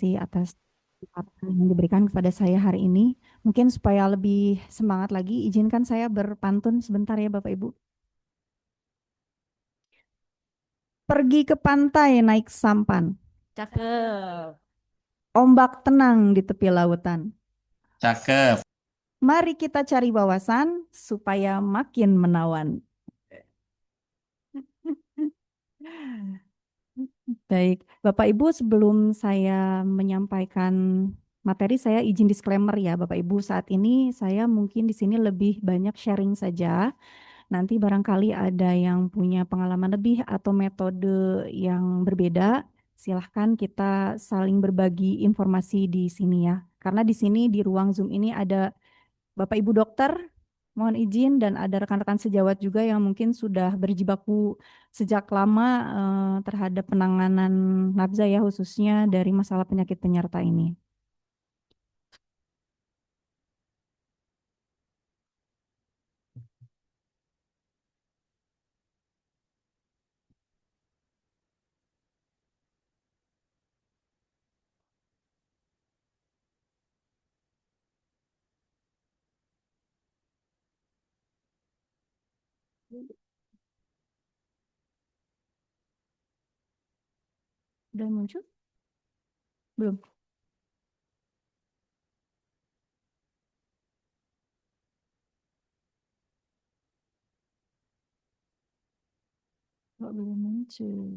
kasih atas kesempatan yang diberikan kepada saya hari ini. Mungkin supaya lebih semangat lagi, izinkan saya berpantun sebentar ya Bapak Ibu. Pergi ke pantai naik sampan, Cakep. ombak tenang di tepi lautan. Cakep. Mari kita cari wawasan supaya makin menawan. Baik, Bapak Ibu, sebelum saya menyampaikan materi, saya izin disclaimer ya, Bapak Ibu. Saat ini saya mungkin di sini lebih banyak sharing saja. Nanti barangkali ada yang punya pengalaman lebih atau metode yang berbeda, silahkan kita saling berbagi informasi di sini ya. Karena di sini di ruang Zoom ini ada Bapak Ibu dokter, mohon izin, dan ada rekan-rekan sejawat juga yang mungkin sudah berjibaku sejak lama terhadap penanganan nafza ya, khususnya dari masalah penyakit penyerta ini. Sudah muncul? Belum? Kok belum muncul?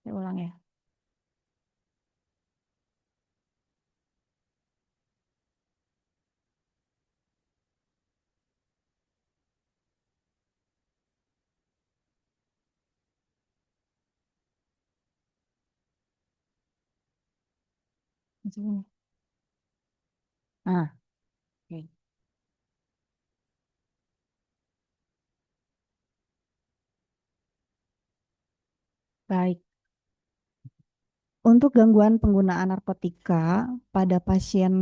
Saya ulang ya. Muncul. Ah, oke. Baik. Untuk gangguan penggunaan narkotika pada pasien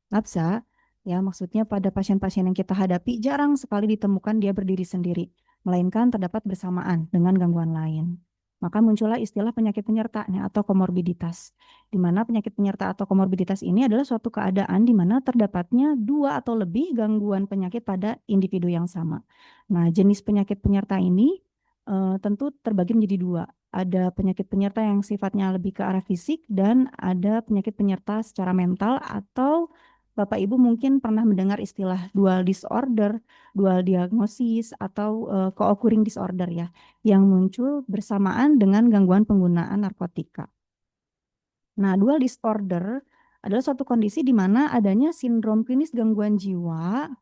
nafsa, ya maksudnya pada pasien-pasien yang kita hadapi jarang sekali ditemukan dia berdiri sendiri, melainkan terdapat bersamaan dengan gangguan lain. Maka muncullah istilah penyakit penyertanya atau komorbiditas, di mana penyakit penyerta atau komorbiditas ini adalah suatu keadaan di mana terdapatnya dua atau lebih gangguan penyakit pada individu yang sama. Nah, jenis penyakit penyerta ini tentu terbagi menjadi dua. Ada penyakit penyerta yang sifatnya lebih ke arah fisik dan ada penyakit penyerta secara mental atau Bapak Ibu mungkin pernah mendengar istilah dual disorder, dual diagnosis atau co-occurring disorder ya, yang muncul bersamaan dengan gangguan penggunaan narkotika. Nah, dual disorder adalah suatu kondisi di mana adanya sindrom klinis gangguan jiwa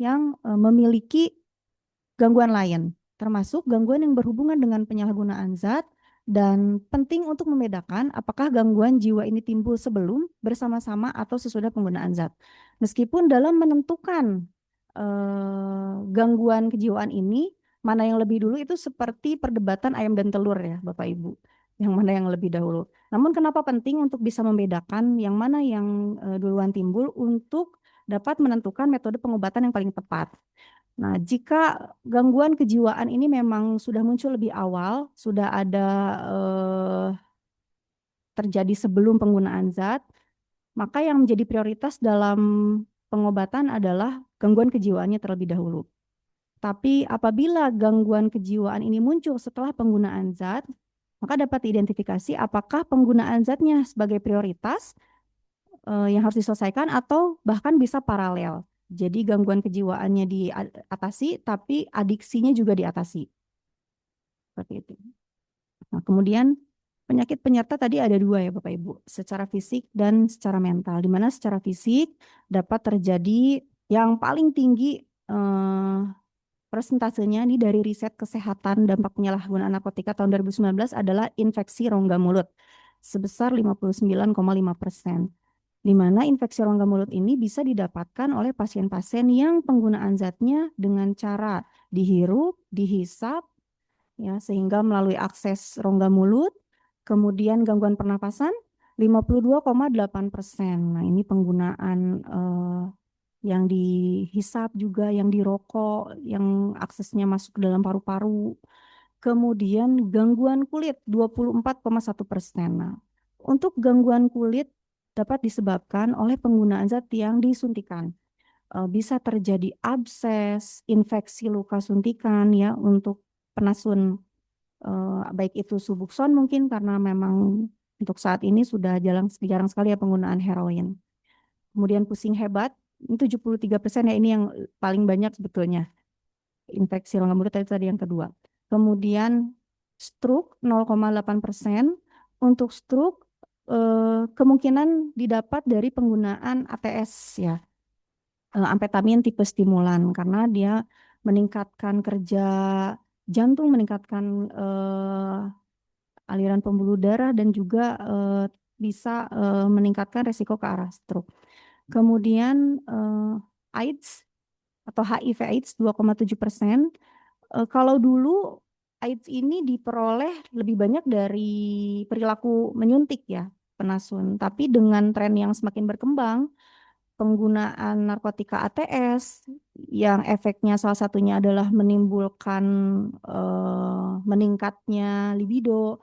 yang memiliki gangguan lain, termasuk gangguan yang berhubungan dengan penyalahgunaan zat, dan penting untuk membedakan apakah gangguan jiwa ini timbul sebelum, bersama-sama, atau sesudah penggunaan zat. Meskipun dalam menentukan gangguan kejiwaan ini, mana yang lebih dulu itu seperti perdebatan ayam dan telur ya Bapak Ibu. Yang mana yang lebih dahulu. Namun kenapa penting untuk bisa membedakan yang mana yang duluan timbul untuk dapat menentukan metode pengobatan yang paling tepat. Nah, jika gangguan kejiwaan ini memang sudah muncul lebih awal, sudah ada terjadi sebelum penggunaan zat, maka yang menjadi prioritas dalam pengobatan adalah gangguan kejiwaannya terlebih dahulu. Tapi apabila gangguan kejiwaan ini muncul setelah penggunaan zat, maka dapat diidentifikasi apakah penggunaan zatnya sebagai prioritas yang harus diselesaikan atau bahkan bisa paralel. Jadi gangguan kejiwaannya diatasi, tapi adiksinya juga diatasi. Seperti itu. Nah, kemudian penyakit penyerta tadi ada dua ya Bapak Ibu, secara fisik dan secara mental. Di mana secara fisik dapat terjadi yang paling tinggi persentasenya ini dari riset kesehatan dampak penyalahgunaan narkotika tahun 2019 adalah infeksi rongga mulut sebesar 59,5%. Di mana infeksi rongga mulut ini bisa didapatkan oleh pasien-pasien yang penggunaan zatnya dengan cara dihirup, dihisap, ya, sehingga melalui akses rongga mulut, kemudian gangguan pernapasan 52,8%. Nah, ini penggunaan yang dihisap juga, yang dirokok, yang aksesnya masuk ke dalam paru-paru. Kemudian gangguan kulit 24,1%. Nah, Untuk gangguan kulit dapat disebabkan oleh penggunaan zat yang disuntikan. Bisa terjadi abses, infeksi luka suntikan ya untuk penasun, baik itu Subuxone mungkin karena memang untuk saat ini sudah jarang sekali ya penggunaan heroin. Kemudian pusing hebat, ini 73% ya, ini yang paling banyak sebetulnya. Infeksi rongga mulut tadi yang kedua. Kemudian stroke 0,8%. Untuk stroke kemungkinan didapat dari penggunaan ATS ya, amfetamin tipe stimulan karena dia meningkatkan kerja jantung, meningkatkan aliran pembuluh darah dan juga bisa meningkatkan resiko ke arah stroke. Kemudian AIDS atau HIV/AIDS 2,7%. Kalau dulu AIDS ini diperoleh lebih banyak dari perilaku menyuntik ya, penasun. Tapi dengan tren yang semakin berkembang, penggunaan narkotika ATS yang efeknya salah satunya adalah menimbulkan meningkatnya libido,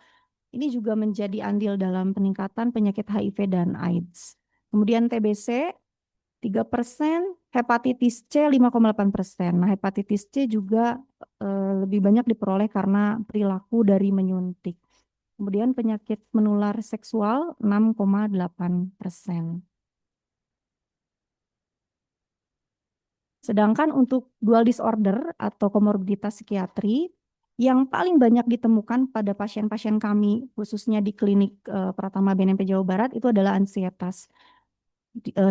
ini juga menjadi andil dalam peningkatan penyakit HIV dan AIDS. Kemudian TBC 3%, hepatitis C 5,8%. Nah, hepatitis C juga lebih banyak diperoleh karena perilaku dari menyuntik. Kemudian penyakit menular seksual 6,8%. Sedangkan untuk dual disorder atau komorbiditas psikiatri yang paling banyak ditemukan pada pasien-pasien kami, khususnya di klinik Pratama BNP Jawa Barat, itu adalah ansietas.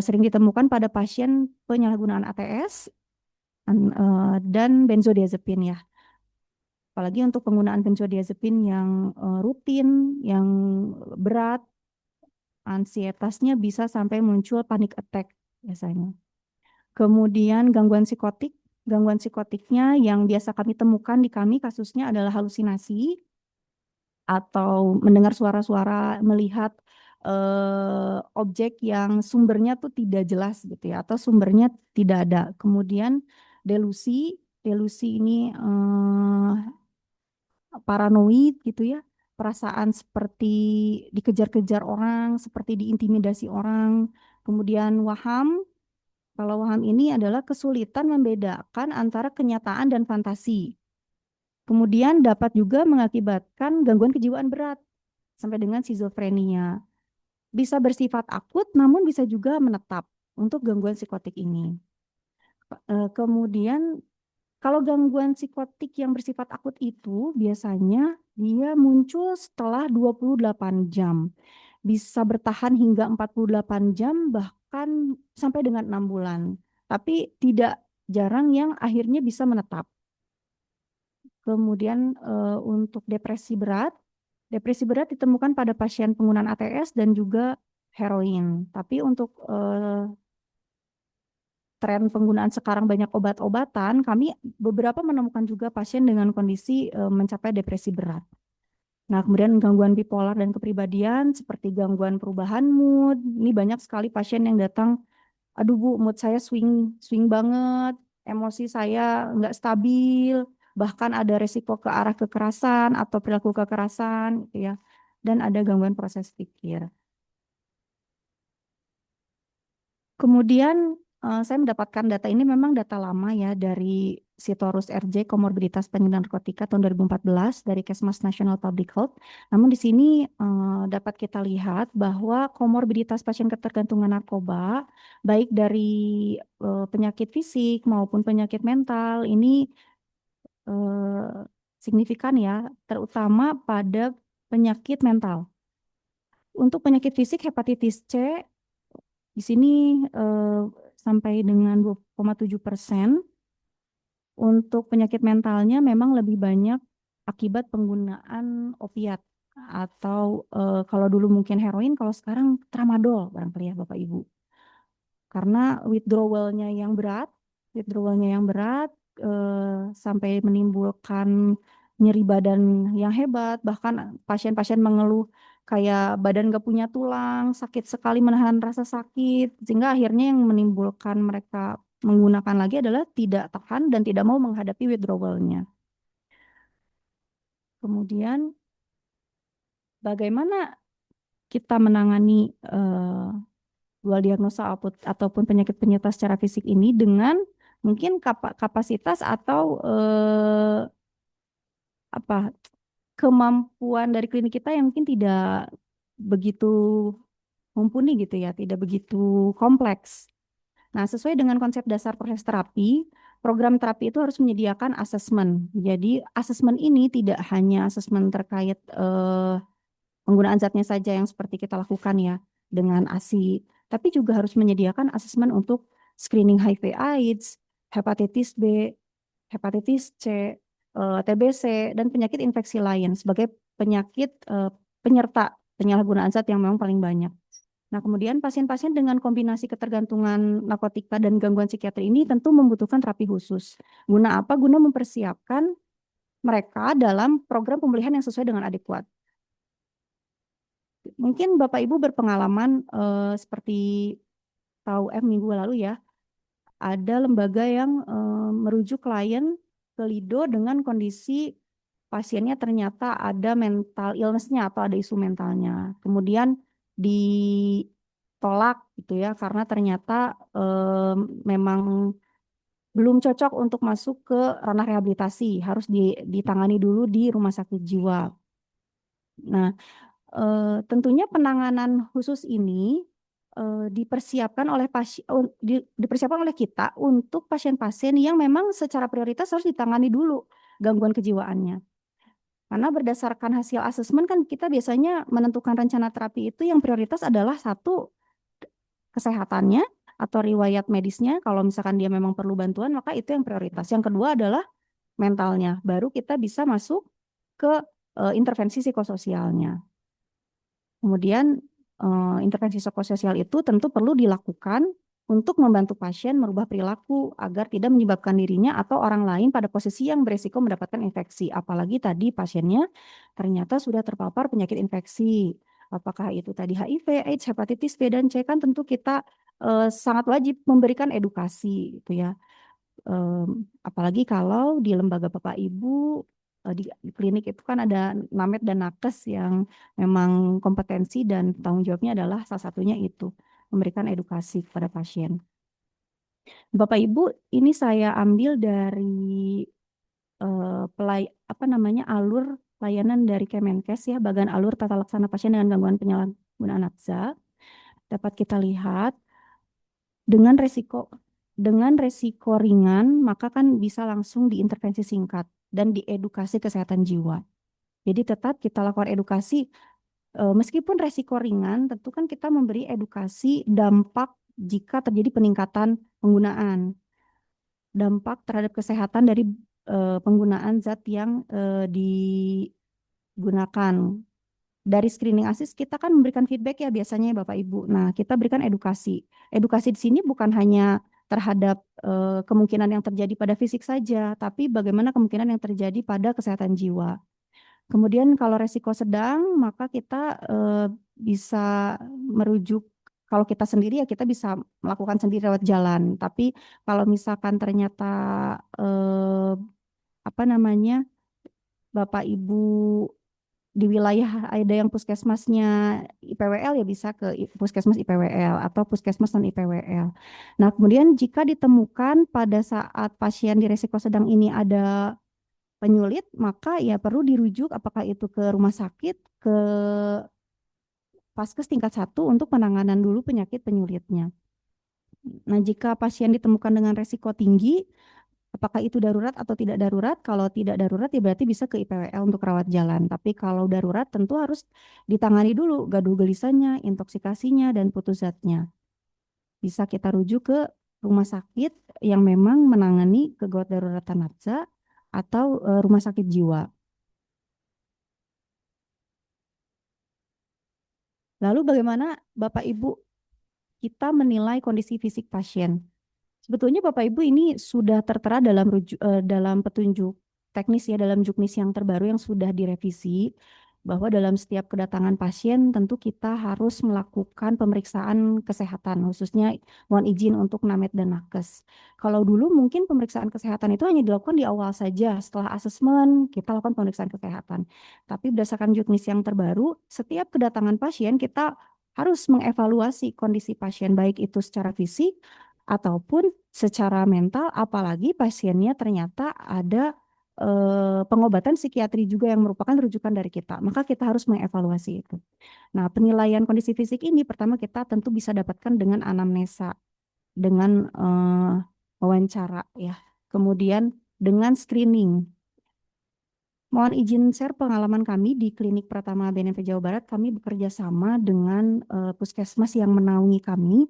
Sering ditemukan pada pasien penyalahgunaan ATS dan benzodiazepin ya. Apalagi untuk penggunaan benzodiazepin yang rutin, yang berat, ansietasnya bisa sampai muncul panic attack biasanya. Kemudian gangguan psikotiknya yang biasa kami temukan di kami kasusnya adalah halusinasi atau mendengar suara-suara, melihat objek yang sumbernya tuh tidak jelas gitu ya, atau sumbernya tidak ada. Kemudian delusi, delusi ini paranoid gitu ya, perasaan seperti dikejar-kejar orang, seperti diintimidasi orang. Kemudian waham, kalau waham ini adalah kesulitan membedakan antara kenyataan dan fantasi. Kemudian dapat juga mengakibatkan gangguan kejiwaan berat sampai dengan skizofrenia. Bisa bersifat akut namun bisa juga menetap untuk gangguan psikotik ini. Kemudian kalau gangguan psikotik yang bersifat akut itu biasanya dia muncul setelah 28 jam. Bisa bertahan hingga 48 jam bahkan sampai dengan 6 bulan. Tapi tidak jarang yang akhirnya bisa menetap. Kemudian untuk depresi berat ditemukan pada pasien penggunaan ATS dan juga heroin. Tapi untuk tren penggunaan sekarang banyak obat-obatan, kami beberapa menemukan juga pasien dengan kondisi mencapai depresi berat. Nah, kemudian gangguan bipolar dan kepribadian seperti gangguan perubahan mood. Ini banyak sekali pasien yang datang, aduh Bu, mood saya swing swing banget, emosi saya nggak stabil, bahkan ada resiko ke arah kekerasan atau perilaku kekerasan, gitu ya. Dan ada gangguan proses pikir. Kemudian saya mendapatkan data ini memang data lama ya dari Sitorus RJ Komorbiditas Pengguna Narkotika tahun 2014 dari Kesmas National Public Health. Namun di sini dapat kita lihat bahwa komorbiditas pasien ketergantungan narkoba baik dari penyakit fisik maupun penyakit mental ini eh, signifikan ya, terutama pada penyakit mental. Untuk penyakit fisik hepatitis C di sini sampai dengan 2,7%. Untuk penyakit mentalnya memang lebih banyak akibat penggunaan opiat atau kalau dulu mungkin heroin, kalau sekarang tramadol barangkali ya Bapak Ibu. Karena withdrawalnya yang berat sampai menimbulkan nyeri badan yang hebat, bahkan pasien-pasien mengeluh kayak badan gak punya tulang, sakit sekali menahan rasa sakit, sehingga akhirnya yang menimbulkan mereka menggunakan lagi adalah tidak tahan dan tidak mau menghadapi withdrawalnya. Kemudian bagaimana kita menangani dual diagnosa ataupun penyakit penyerta secara fisik ini dengan mungkin kapasitas atau apa kemampuan dari klinik kita yang mungkin tidak begitu mumpuni gitu ya, tidak begitu kompleks. Nah, sesuai dengan konsep dasar proses terapi, program terapi itu harus menyediakan asesmen. Jadi, asesmen ini tidak hanya asesmen terkait penggunaan zatnya saja yang seperti kita lakukan ya dengan ASI, tapi juga harus menyediakan asesmen untuk screening HIV/AIDS, hepatitis B, hepatitis C, TBC, dan penyakit infeksi lain sebagai penyakit penyerta penyalahgunaan zat yang memang paling banyak. Nah, kemudian pasien-pasien dengan kombinasi ketergantungan narkotika dan gangguan psikiatri ini tentu membutuhkan terapi khusus. Guna apa? Guna mempersiapkan mereka dalam program pemulihan yang sesuai dengan adekuat. Mungkin Bapak Ibu berpengalaman seperti tahu minggu lalu ya, ada lembaga yang merujuk klien ke Lido dengan kondisi pasiennya ternyata ada mental illness-nya atau ada isu mentalnya. Kemudian ditolak gitu ya karena ternyata memang belum cocok untuk masuk ke ranah rehabilitasi, harus ditangani dulu di rumah sakit jiwa. Nah, tentunya penanganan khusus ini dipersiapkan oleh dipersiapkan oleh kita untuk pasien-pasien yang memang secara prioritas harus ditangani dulu gangguan kejiwaannya. Karena berdasarkan hasil asesmen kan kita biasanya menentukan rencana terapi itu yang prioritas adalah satu kesehatannya atau riwayat medisnya. Kalau misalkan dia memang perlu bantuan maka itu yang prioritas. Yang kedua adalah mentalnya. Baru kita bisa masuk ke intervensi psikososialnya. Kemudian intervensi psikososial itu tentu perlu dilakukan untuk membantu pasien merubah perilaku agar tidak menyebabkan dirinya atau orang lain pada posisi yang beresiko mendapatkan infeksi. Apalagi tadi pasiennya ternyata sudah terpapar penyakit infeksi. Apakah itu tadi HIV, AIDS, hepatitis B dan C kan tentu kita sangat wajib memberikan edukasi gitu ya. Apalagi kalau di lembaga Bapak Ibu di klinik itu kan ada Named dan Nakes yang memang kompetensi dan tanggung jawabnya adalah salah satunya itu memberikan edukasi kepada pasien. Bapak Ibu, ini saya ambil dari apa namanya alur layanan dari Kemenkes ya, bagian alur tata laksana pasien dengan gangguan penyalahgunaan nafsa. Dapat kita lihat dengan resiko ringan, maka kan bisa langsung diintervensi singkat dan diedukasi kesehatan jiwa. Jadi tetap kita lakukan edukasi, meskipun resiko ringan, tentu kan kita memberi edukasi dampak jika terjadi peningkatan penggunaan, dampak terhadap kesehatan dari penggunaan zat yang digunakan. Dari screening ASIS kita kan memberikan feedback ya biasanya ya Bapak Ibu. Nah, kita berikan edukasi. Edukasi di sini bukan hanya terhadap kemungkinan yang terjadi pada fisik saja, tapi bagaimana kemungkinan yang terjadi pada kesehatan jiwa. Kemudian kalau resiko sedang, maka kita bisa merujuk, kalau kita sendiri ya kita bisa melakukan sendiri lewat jalan. Tapi kalau misalkan ternyata apa namanya Bapak Ibu di wilayah ada yang puskesmasnya IPWL ya bisa ke puskesmas IPWL atau puskesmas non IPWL. Nah, kemudian jika ditemukan pada saat pasien di resiko sedang ini ada penyulit, maka ya perlu dirujuk apakah itu ke rumah sakit, ke Paskes tingkat 1 untuk penanganan dulu penyakit penyulitnya. Nah, jika pasien ditemukan dengan resiko tinggi, apakah itu darurat atau tidak darurat? Kalau tidak darurat ya berarti bisa ke IPWL untuk rawat jalan. Tapi kalau darurat tentu harus ditangani dulu gaduh gelisahnya, intoksikasinya, dan putus zatnya. Bisa kita rujuk ke rumah sakit yang memang menangani kegawat daruratan nafsa atau rumah sakit jiwa. Lalu bagaimana Bapak Ibu kita menilai kondisi fisik pasien? Sebetulnya Bapak Ibu ini sudah tertera dalam petunjuk teknis ya dalam juknis yang terbaru yang sudah direvisi. bahwa dalam setiap kedatangan pasien tentu kita harus melakukan pemeriksaan kesehatan, khususnya mohon izin untuk Named dan Nakes. Kalau dulu mungkin pemeriksaan kesehatan itu hanya dilakukan di awal saja, setelah asesmen kita lakukan pemeriksaan kesehatan. Tapi berdasarkan juknis yang terbaru, setiap kedatangan pasien kita harus mengevaluasi kondisi pasien, baik itu secara fisik ataupun secara mental, apalagi pasiennya ternyata ada pengobatan psikiatri juga yang merupakan rujukan dari kita. Maka kita harus mengevaluasi itu. Nah, penilaian kondisi fisik ini pertama kita tentu bisa dapatkan dengan anamnesa, dengan wawancara ya. Kemudian dengan screening. Mohon izin share pengalaman kami di Klinik Pratama BNP Jawa Barat. Kami bekerja sama dengan puskesmas yang menaungi kami.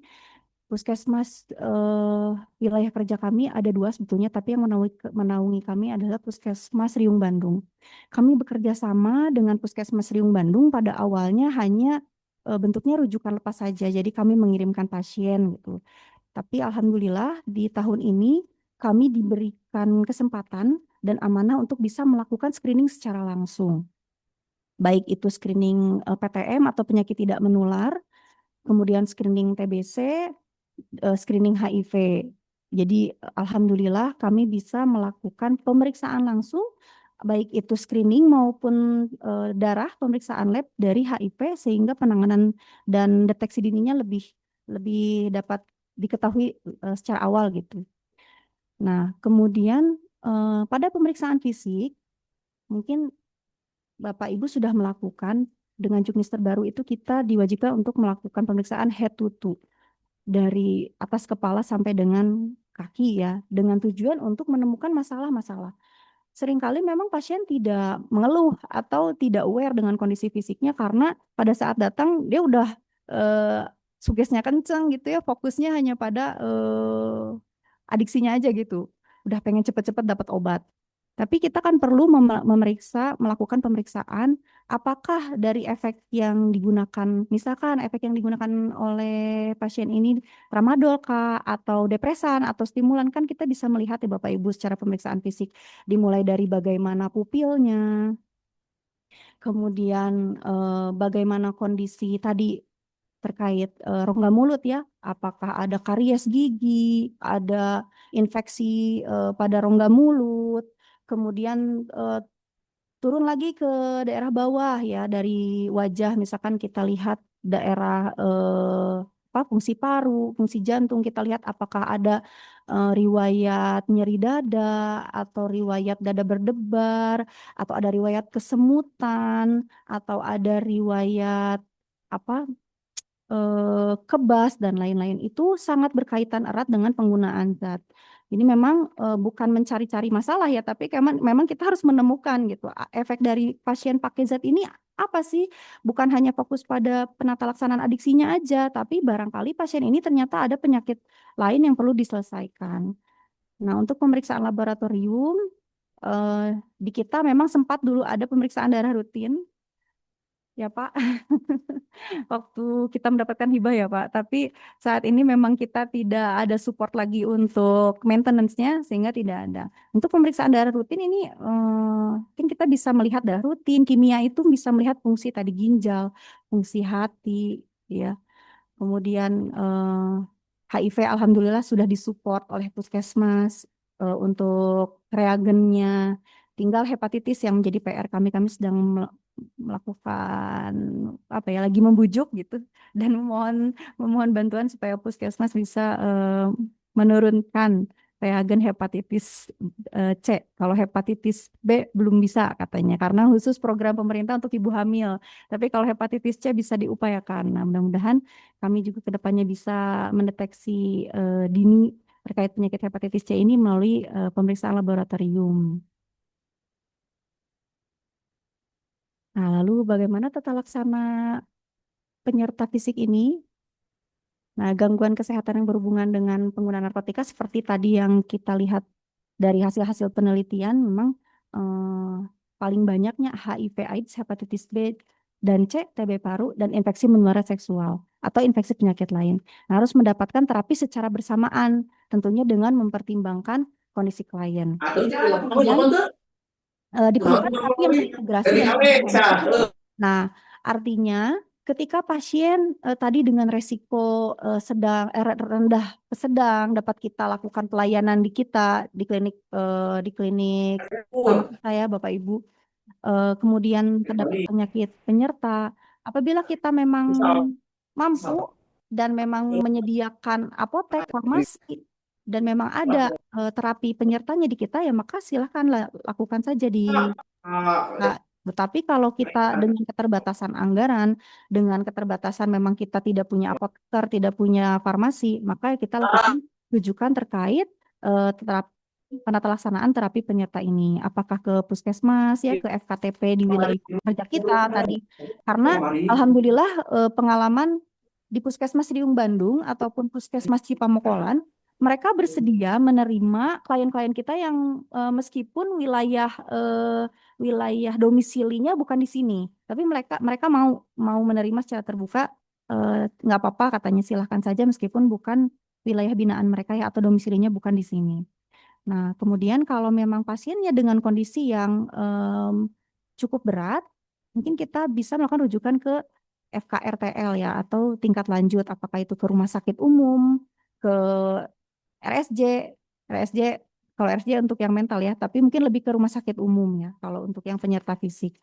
Puskesmas wilayah kerja kami ada dua sebetulnya, tapi yang menaungi kami adalah Puskesmas Riung Bandung. Kami bekerja sama dengan Puskesmas Riung Bandung pada awalnya hanya bentuknya rujukan lepas saja, jadi kami mengirimkan pasien gitu. Tapi alhamdulillah di tahun ini kami diberikan kesempatan dan amanah untuk bisa melakukan screening secara langsung. Baik itu screening PTM atau penyakit tidak menular, kemudian screening TBC, screening HIV. Jadi alhamdulillah kami bisa melakukan pemeriksaan langsung baik itu screening maupun darah pemeriksaan lab dari HIV sehingga penanganan dan deteksi dininya lebih lebih dapat diketahui secara awal gitu. Nah, kemudian pada pemeriksaan fisik mungkin Bapak Ibu sudah melakukan dengan juknis terbaru itu kita diwajibkan untuk melakukan pemeriksaan head to toe dari atas kepala sampai dengan kaki ya, dengan tujuan untuk menemukan masalah-masalah. Seringkali memang pasien tidak mengeluh atau tidak aware dengan kondisi fisiknya karena pada saat datang dia udah eh, sugesnya kenceng gitu ya, fokusnya hanya pada adiksinya aja gitu. Udah pengen cepet-cepet dapat obat. Tapi kita kan perlu memeriksa, melakukan pemeriksaan apakah dari efek yang digunakan, misalkan efek yang digunakan oleh pasien ini tramadol kah, atau depresan, atau stimulan, kan kita bisa melihat ya Bapak Ibu secara pemeriksaan fisik, dimulai dari bagaimana pupilnya, kemudian bagaimana kondisi tadi terkait rongga mulut ya, apakah ada karies gigi, ada infeksi pada rongga mulut, kemudian turun lagi ke daerah bawah ya, dari wajah misalkan kita lihat daerah apa fungsi paru, fungsi jantung, kita lihat apakah ada riwayat nyeri dada atau riwayat dada berdebar atau ada riwayat kesemutan atau ada riwayat apa kebas dan lain-lain itu sangat berkaitan erat dengan penggunaan zat. Ini memang bukan mencari-cari masalah ya, tapi memang kita harus menemukan gitu efek dari pasien pakai zat ini apa sih? Bukan hanya fokus pada penata laksanaan adiksinya aja, tapi barangkali pasien ini ternyata ada penyakit lain yang perlu diselesaikan. Nah, untuk pemeriksaan laboratorium eh, di kita memang sempat dulu ada pemeriksaan darah rutin, ya Pak. Waktu kita mendapatkan hibah ya Pak. Tapi saat ini memang kita tidak ada support lagi untuk maintenance-nya sehingga tidak ada. Untuk pemeriksaan darah rutin ini mungkin kita bisa melihat darah rutin, kimia itu bisa melihat fungsi tadi ginjal, fungsi hati, ya. Kemudian HIV alhamdulillah sudah disupport oleh Puskesmas untuk reagennya. Tinggal hepatitis yang menjadi PR kami. Kami sedang melakukan apa ya lagi membujuk gitu dan memohon bantuan supaya Puskesmas bisa menurunkan reagen hepatitis C. Kalau hepatitis B belum bisa katanya karena khusus program pemerintah untuk ibu hamil. Tapi kalau hepatitis C bisa diupayakan. Nah, mudah-mudahan kami juga kedepannya bisa mendeteksi dini terkait penyakit hepatitis C ini melalui pemeriksaan laboratorium. Nah, lalu bagaimana tata laksana penyerta fisik ini? Nah, gangguan kesehatan yang berhubungan dengan penggunaan narkotika seperti tadi yang kita lihat dari hasil-hasil penelitian, memang eh, paling banyaknya HIV/AIDS, hepatitis B dan C, TB paru, dan infeksi menular seksual atau infeksi penyakit lain. Nah, harus mendapatkan terapi secara bersamaan, tentunya dengan mempertimbangkan kondisi klien. Dan diperlukan terapi yang terintegrasi dan komprehensif Nah, artinya ketika pasien tadi dengan resiko rendah ke sedang dapat kita lakukan pelayanan di klinik utama kita ya Bapak Ibu. Kemudian terdapat penyakit penyerta. Apabila kita memang mampu dan memang menyediakan apotek, farmasi, dan memang ada terapi penyertanya di kita, ya maka silahkan lakukan saja di Nah, tetapi kalau kita dengan keterbatasan anggaran, dengan keterbatasan memang kita tidak punya apoteker, tidak punya farmasi, maka kita lakukan rujukan terkait terapi penata laksanaan terapi penyerta ini. Apakah ke puskesmas ya, ke FKTP di wilayah kerja kita tadi. Karena alhamdulillah pengalaman di puskesmas Riung Bandung ataupun puskesmas Cipamokolan, mereka bersedia menerima klien-klien kita yang meskipun wilayah domisilinya bukan di sini, tapi mereka mereka mau mau menerima secara terbuka, nggak apa-apa katanya silahkan saja meskipun bukan wilayah binaan mereka ya atau domisilinya bukan di sini. Nah, kemudian kalau memang pasiennya dengan kondisi yang cukup berat, mungkin kita bisa melakukan rujukan ke FKRTL ya atau tingkat lanjut, apakah itu ke rumah sakit umum, ke RSJ, RSJ kalau RSJ untuk yang mental ya, tapi mungkin lebih ke rumah sakit umum ya kalau untuk yang penyerta fisik.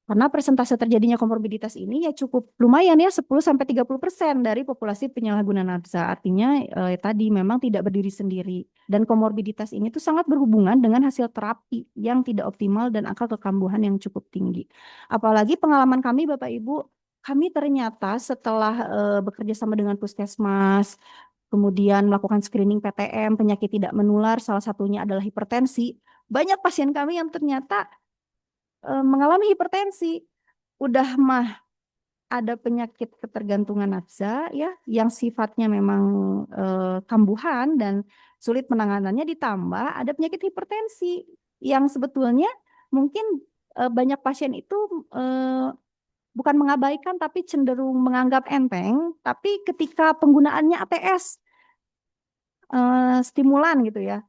Karena persentase terjadinya komorbiditas ini ya cukup lumayan ya 10-30% dari populasi penyalahguna nafsa. Artinya tadi memang tidak berdiri sendiri. Dan komorbiditas ini tuh sangat berhubungan dengan hasil terapi yang tidak optimal dan angka kekambuhan yang cukup tinggi. Apalagi pengalaman kami Bapak Ibu, kami ternyata setelah bekerja sama dengan puskesmas, kemudian melakukan screening PTM, penyakit tidak menular, salah satunya adalah hipertensi. Banyak pasien kami yang ternyata mengalami hipertensi, udah mah ada penyakit ketergantungan nafsa ya yang sifatnya memang kambuhan dan sulit penanganannya, ditambah ada penyakit hipertensi yang sebetulnya mungkin banyak pasien itu eh, bukan mengabaikan tapi cenderung menganggap enteng, tapi ketika penggunaannya ATS stimulan gitu ya,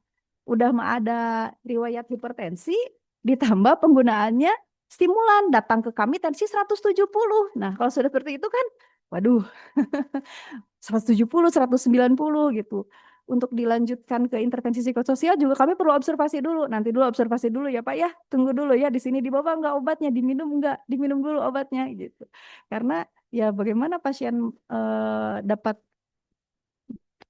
udah mah ada riwayat hipertensi, ditambah penggunaannya stimulan, datang ke kami tensi 170. Nah, kalau sudah seperti itu kan, waduh, 170, 190 gitu. Untuk dilanjutkan ke intervensi psikososial juga kami perlu observasi dulu. Nanti dulu observasi dulu ya Pak ya. Tunggu dulu ya di sini dibawa enggak obatnya, diminum enggak, diminum dulu obatnya gitu. Karena ya bagaimana pasien dapat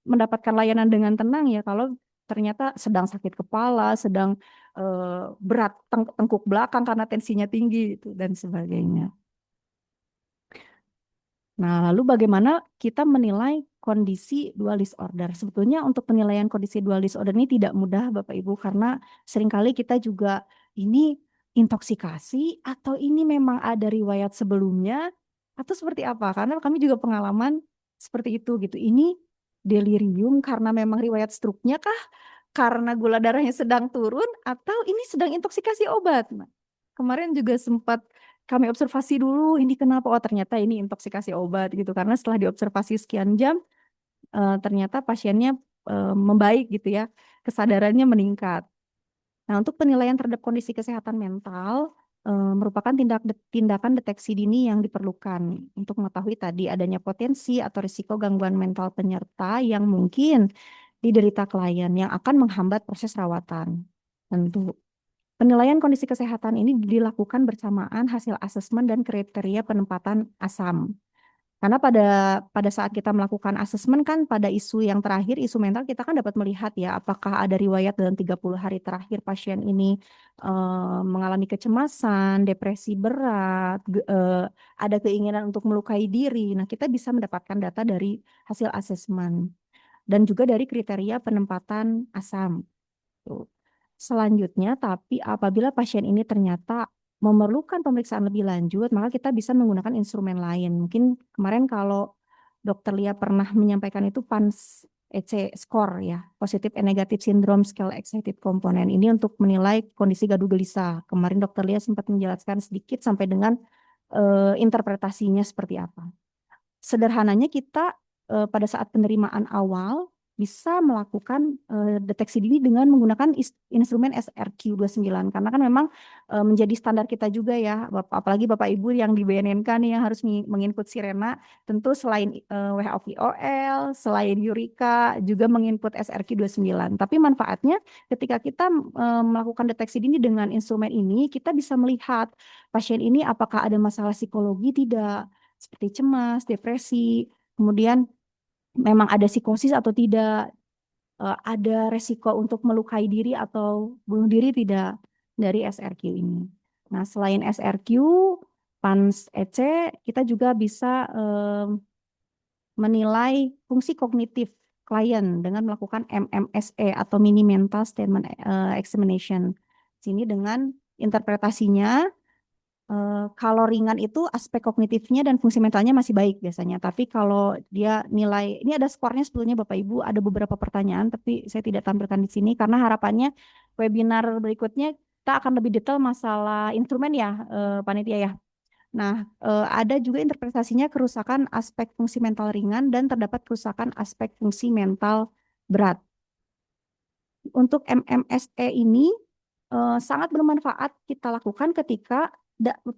mendapatkan layanan dengan tenang ya kalau ternyata sedang sakit kepala, sedang berat tengkuk belakang karena tensinya tinggi itu dan sebagainya. Nah, lalu bagaimana kita menilai kondisi dual disorder? Sebetulnya untuk penilaian kondisi dual disorder ini tidak mudah Bapak Ibu karena seringkali kita juga ini intoksikasi atau ini memang ada riwayat sebelumnya atau seperti apa? Karena kami juga pengalaman seperti itu gitu. Ini delirium karena memang riwayat struknya kah? Karena gula darahnya sedang turun atau ini sedang intoksikasi obat? Nah, kemarin juga sempat kami observasi dulu ini kenapa, oh ternyata ini intoksikasi obat gitu karena setelah diobservasi sekian jam ternyata pasiennya membaik gitu ya, kesadarannya meningkat. Nah, untuk penilaian terhadap kondisi kesehatan mental merupakan tindakan deteksi dini yang diperlukan untuk mengetahui tadi adanya potensi atau risiko gangguan mental penyerta yang mungkin diderita klien yang akan menghambat proses rawatan. Tentu penilaian kondisi kesehatan ini dilakukan bersamaan hasil asesmen dan kriteria penempatan ASAM. Karena pada saat kita melakukan asesmen kan pada isu yang terakhir, isu mental kita kan dapat melihat ya apakah ada riwayat dalam 30 hari terakhir pasien ini mengalami kecemasan, depresi berat, ada keinginan untuk melukai diri. Nah, kita bisa mendapatkan data dari hasil asesmen dan juga dari kriteria penempatan ASAM. Tuh. Selanjutnya, tapi apabila pasien ini ternyata memerlukan pemeriksaan lebih lanjut, maka kita bisa menggunakan instrumen lain. Mungkin kemarin kalau Dokter Lia pernah menyampaikan itu PANS EC score ya, Positive and Negative Syndrome Scale Excited Component. Ini untuk menilai kondisi gaduh gelisah. Kemarin Dokter Lia sempat menjelaskan sedikit sampai dengan interpretasinya seperti apa. Sederhananya kita pada saat penerimaan awal bisa melakukan deteksi dini dengan menggunakan instrumen SRQ29 karena kan memang menjadi standar kita juga ya, apalagi Bapak Ibu yang di BNNK nih yang harus menginput Sirena, tentu selain WHO-VOL, selain Eureka juga menginput SRQ29. Tapi manfaatnya ketika kita melakukan deteksi dini dengan instrumen ini, kita bisa melihat pasien ini apakah ada masalah psikologi tidak, seperti cemas, depresi, kemudian memang ada psikosis atau tidak, ada resiko untuk melukai diri atau bunuh diri tidak dari SRQ ini. Nah, selain SRQ, PANS EC, kita juga bisa menilai fungsi kognitif klien dengan melakukan MMSE atau Mini Mental Statement Examination. Sini dengan interpretasinya, kalau ringan itu aspek kognitifnya dan fungsi mentalnya masih baik biasanya. Tapi kalau dia nilai, ini ada skornya sebetulnya Bapak Ibu, ada beberapa pertanyaan, tapi saya tidak tampilkan di sini karena harapannya webinar berikutnya kita akan lebih detail masalah instrumen ya, panitia ya. Nah, ada juga interpretasinya kerusakan aspek fungsi mental ringan dan terdapat kerusakan aspek fungsi mental berat. Untuk MMSE ini sangat bermanfaat kita lakukan ketika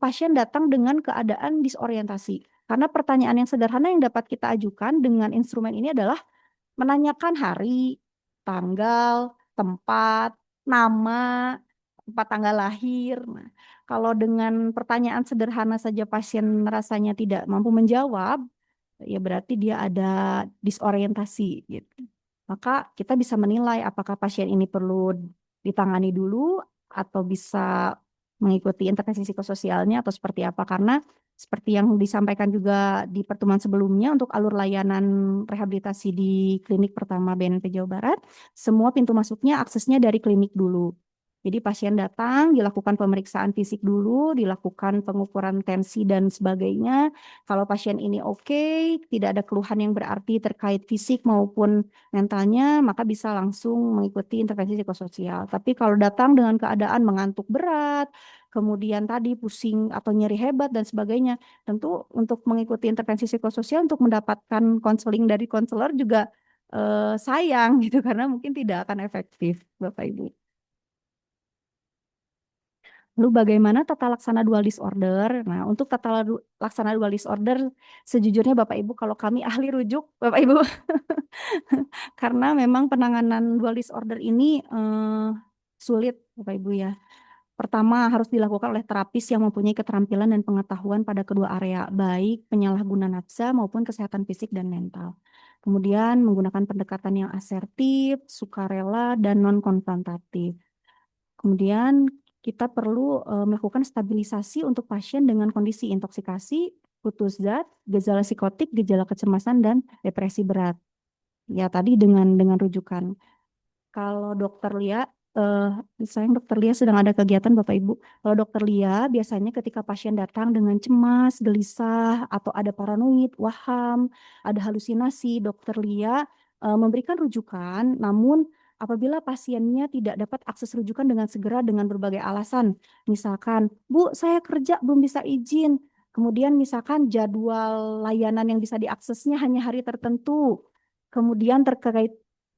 pasien datang dengan keadaan disorientasi. Karena pertanyaan yang sederhana yang dapat kita ajukan dengan instrumen ini adalah menanyakan hari, tanggal, tempat, nama, tempat tanggal lahir. Nah, kalau dengan pertanyaan sederhana saja pasien rasanya tidak mampu menjawab, ya berarti dia ada disorientasi gitu. Maka kita bisa menilai apakah pasien ini perlu ditangani dulu atau bisa mengikuti intervensi psikososialnya atau seperti apa. Karena seperti yang disampaikan juga di pertemuan sebelumnya untuk alur layanan rehabilitasi di klinik pertama BNP Jawa Barat, semua pintu masuknya aksesnya dari klinik dulu. Jadi pasien datang, dilakukan pemeriksaan fisik dulu, dilakukan pengukuran tensi dan sebagainya. Kalau pasien ini oke, tidak ada keluhan yang berarti terkait fisik maupun mentalnya, maka bisa langsung mengikuti intervensi psikososial. Tapi kalau datang dengan keadaan mengantuk berat, kemudian tadi pusing atau nyeri hebat dan sebagainya, tentu untuk mengikuti intervensi psikososial untuk mendapatkan konseling dari konselor juga sayang gitu karena mungkin tidak akan efektif, Bapak Ibu. Lalu bagaimana tata laksana dual disorder? Nah, untuk laksana dual disorder, sejujurnya Bapak Ibu, kalau kami ahli rujuk, Bapak Ibu, karena memang penanganan dual disorder ini sulit, Bapak Ibu ya. Pertama, harus dilakukan oleh terapis yang mempunyai keterampilan dan pengetahuan pada kedua area, baik penyalahguna nafsa maupun kesehatan fisik dan mental. Kemudian menggunakan pendekatan yang asertif, sukarela, dan non-konfrontatif. Kemudian kita perlu melakukan stabilisasi untuk pasien dengan kondisi intoksikasi, putus zat, gejala psikotik, gejala kecemasan, dan depresi berat. Ya tadi dengan rujukan. Kalau dokter Lia, sayang dokter Lia sedang ada kegiatan Bapak Ibu. Kalau dokter Lia biasanya ketika pasien datang dengan cemas, gelisah, atau ada paranoid, waham, ada halusinasi, dokter Lia memberikan rujukan, namun apabila pasiennya tidak dapat akses rujukan dengan segera dengan berbagai alasan, misalkan, Bu, saya kerja belum bisa izin, kemudian misalkan jadwal layanan yang bisa diaksesnya hanya hari tertentu, kemudian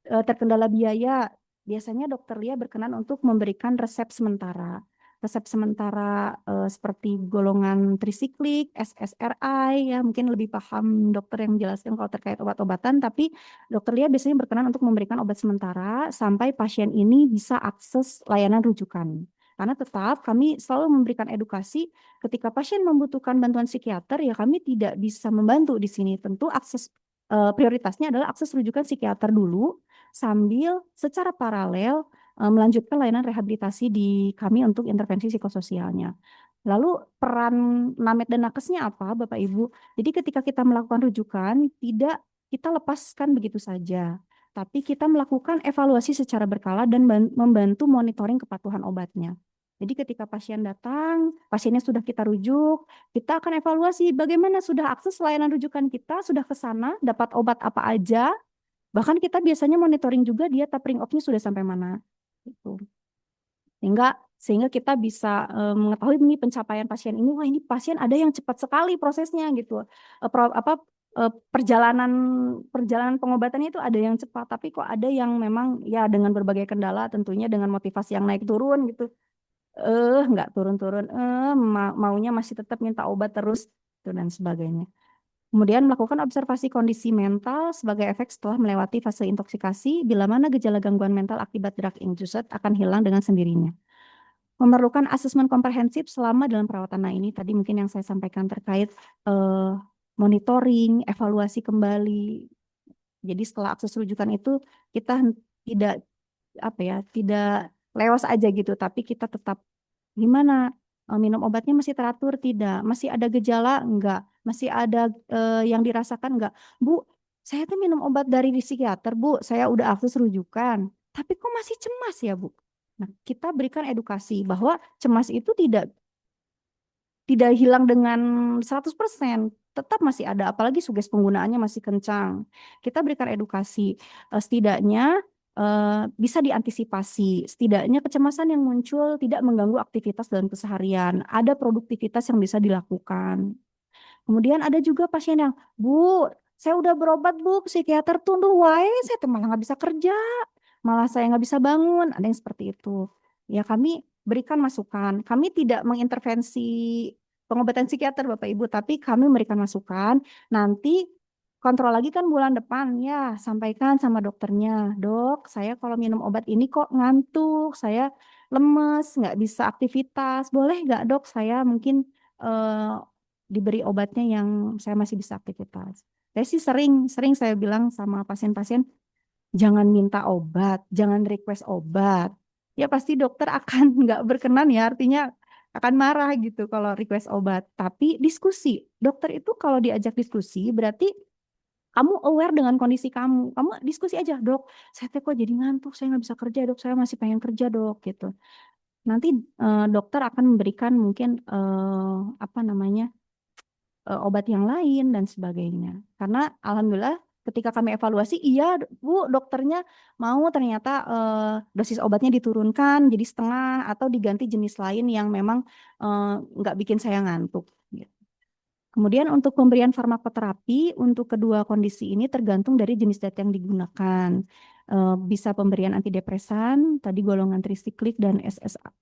terkendala biaya, biasanya dokter Lia berkenan untuk memberikan resep sementara. Resep sementara seperti golongan trisiklik, SSRI, ya mungkin lebih paham dokter yang menjelaskan kalau terkait obat-obatan, tapi dokter Lia biasanya berkenan untuk memberikan obat sementara sampai pasien ini bisa akses layanan rujukan. Karena tetap kami selalu memberikan edukasi ketika pasien membutuhkan bantuan psikiater, ya kami tidak bisa membantu di sini. Tentu akses prioritasnya adalah akses rujukan psikiater dulu, sambil secara paralel melanjutkan layanan rehabilitasi di kami untuk intervensi psikososialnya. Lalu peran Namet dan Nakesnya apa, Bapak Ibu? Jadi ketika kita melakukan rujukan, tidak kita lepaskan begitu saja, tapi kita melakukan evaluasi secara berkala dan membantu monitoring kepatuhan obatnya. Jadi ketika pasien datang, pasiennya sudah kita rujuk, kita akan evaluasi bagaimana sudah akses layanan rujukan kita, sudah ke sana, dapat obat apa aja, bahkan kita biasanya monitoring juga dia tapering off-nya sudah sampai mana. Gitu. Sehingga kita bisa mengetahui ini pencapaian pasien ini, wah ini pasien ada yang cepat sekali prosesnya gitu. perjalanan perjalanan pengobatannya itu ada yang cepat, tapi kok ada yang memang ya dengan berbagai kendala, tentunya dengan motivasi yang naik turun gitu. Nggak turun-turun, maunya masih tetap minta obat terus, gitu, dan sebagainya. Kemudian melakukan observasi kondisi mental sebagai efek setelah melewati fase intoksikasi, bila mana gejala gangguan mental akibat drug induced akan hilang dengan sendirinya. Memerlukan asesmen komprehensif selama dalam perawatan. Nah, ini tadi mungkin yang saya sampaikan terkait eh, monitoring, evaluasi kembali. Jadi setelah akses rujukan itu kita tidak apa ya, tidak lewas aja gitu, tapi kita tetap gimana. Minum obatnya masih teratur tidak? Masih ada gejala enggak? Masih ada yang dirasakan enggak? Bu, saya tuh minum obat dari psikiater, Bu. Saya udah akses rujukan. Tapi kok masih cemas ya, Bu? Nah, kita berikan edukasi bahwa cemas itu tidak hilang dengan 100%, tetap masih ada, apalagi suges penggunaannya masih kencang. Kita berikan edukasi, setidaknya bisa diantisipasi, setidaknya kecemasan yang muncul tidak mengganggu aktivitas dalam keseharian, ada produktivitas yang bisa dilakukan. Kemudian ada juga pasien yang, Bu, saya udah berobat Bu, psikiater tunduk wae, saya tuh malah nggak bisa kerja, malah saya nggak bisa bangun, ada yang seperti itu. Ya kami berikan masukan, kami tidak mengintervensi pengobatan psikiater Bapak Ibu, tapi kami memberikan masukan, nanti kontrol lagi kan bulan depan, ya sampaikan sama dokternya, dok, saya kalau minum obat ini kok ngantuk, saya lemes, nggak bisa aktivitas, boleh nggak dok, saya mungkin eh, diberi obatnya yang saya masih bisa aktivitas. Saya sih sering saya bilang sama pasien-pasien, jangan minta obat, jangan request obat. Ya pasti dokter akan nggak berkenan ya, artinya akan marah gitu kalau request obat. Tapi diskusi, dokter itu kalau diajak diskusi berarti kamu aware dengan kondisi kamu. Kamu diskusi aja, dok, saya teh kok jadi ngantuk, saya nggak bisa kerja, dok, saya masih pengen kerja, dok, gitu. Nanti dokter akan memberikan mungkin apa namanya obat yang lain dan sebagainya. Karena alhamdulillah ketika kami evaluasi, iya Bu, dokternya mau ternyata dosis obatnya diturunkan jadi setengah atau diganti jenis lain yang memang nggak bikin saya ngantuk. Gitu. Kemudian untuk pemberian farmakoterapi untuk kedua kondisi ini tergantung dari jenis zat yang digunakan. Bisa pemberian antidepresan, tadi golongan trisiklik dan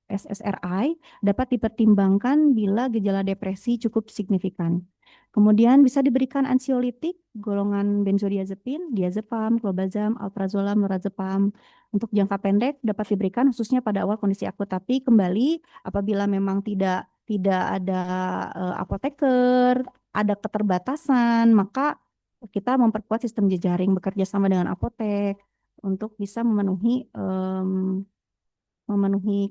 SSRI dapat dipertimbangkan bila gejala depresi cukup signifikan. Kemudian bisa diberikan ansiolitik, golongan benzodiazepin, diazepam, clobazam, alprazolam, lorazepam. Untuk jangka pendek dapat diberikan khususnya pada awal kondisi akut, tapi kembali apabila memang tidak ada apoteker, ada keterbatasan, maka kita memperkuat sistem jejaring bekerja sama dengan apotek untuk bisa memenuhi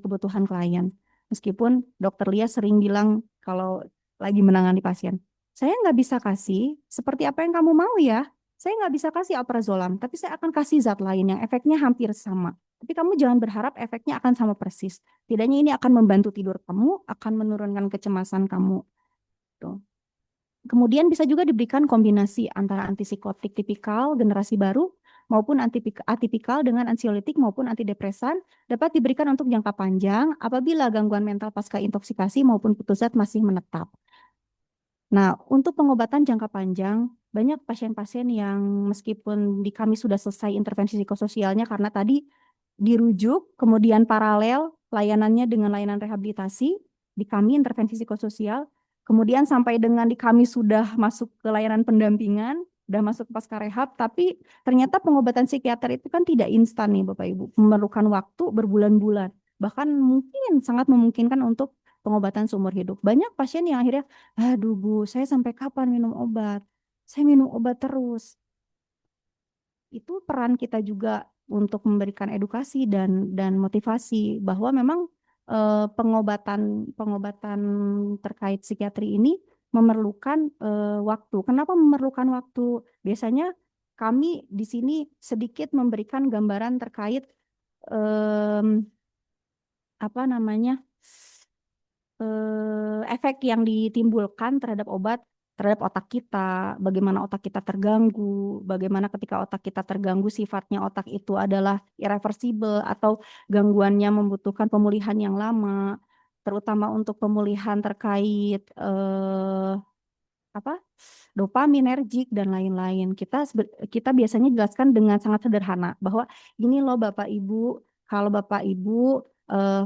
kebutuhan klien. Meskipun dokter Lia sering bilang kalau lagi menangani pasien, saya nggak bisa kasih seperti apa yang kamu mau ya. Saya nggak bisa kasih alprazolam, tapi saya akan kasih zat lain yang efeknya hampir sama. Tapi kamu jangan berharap efeknya akan sama persis. Tidaknya ini akan membantu tidur kamu, akan menurunkan kecemasan kamu. Tuh. Kemudian bisa juga diberikan kombinasi antara antipsikotik tipikal generasi baru maupun atipikal dengan ansiolitik maupun antidepresan dapat diberikan untuk jangka panjang apabila gangguan mental pasca intoksikasi maupun putus zat masih menetap. Nah, untuk pengobatan jangka panjang, banyak pasien-pasien yang meskipun di kami sudah selesai intervensi psikososialnya karena tadi dirujuk, kemudian paralel layanannya dengan layanan rehabilitasi, di kami intervensi psikososial, kemudian sampai dengan di kami sudah masuk ke layanan pendampingan, sudah masuk ke pasca rehab, tapi ternyata pengobatan psikiater itu kan tidak instan nih Bapak Ibu, memerlukan waktu berbulan-bulan, bahkan mungkin sangat memungkinkan untuk pengobatan seumur hidup. Banyak pasien yang akhirnya, aduh Bu, saya sampai kapan minum obat? Saya minum obat terus. Itu peran kita juga untuk memberikan edukasi dan motivasi bahwa memang pengobatan pengobatan terkait psikiatri ini memerlukan waktu. Kenapa memerlukan waktu? Biasanya kami di sini sedikit memberikan gambaran terkait em, apa namanya efek yang ditimbulkan terhadap obat terhadap otak kita, bagaimana otak kita terganggu, bagaimana ketika otak kita terganggu sifatnya otak itu adalah irreversible atau gangguannya membutuhkan pemulihan yang lama, terutama untuk pemulihan terkait apa dopaminergik dan lain-lain. Kita biasanya jelaskan dengan sangat sederhana bahwa ini loh Bapak Ibu, kalau Bapak Ibu eh,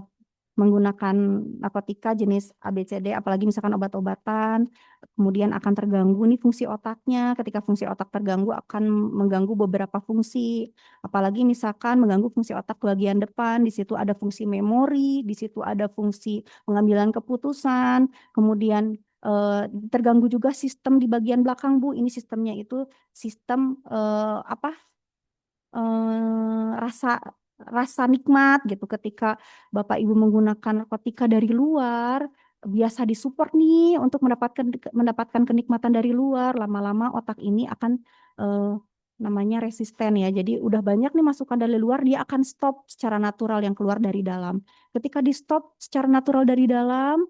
menggunakan narkotika jenis ABCD, apalagi misalkan obat-obatan, kemudian akan terganggu nih fungsi otaknya. Ketika fungsi otak terganggu akan mengganggu beberapa fungsi, apalagi misalkan mengganggu fungsi otak bagian depan. Di situ ada fungsi memori, di situ ada fungsi pengambilan keputusan, kemudian terganggu juga sistem di bagian belakang Bu. Ini sistemnya itu sistem apa? Rasa rasa nikmat gitu ketika Bapak Ibu menggunakan narkotika dari luar biasa disupport nih untuk mendapatkan kenikmatan dari luar, lama-lama otak ini akan eh, namanya resisten ya, jadi udah banyak nih masukan dari luar, dia akan stop secara natural yang keluar dari dalam. Ketika di stop secara natural dari dalam,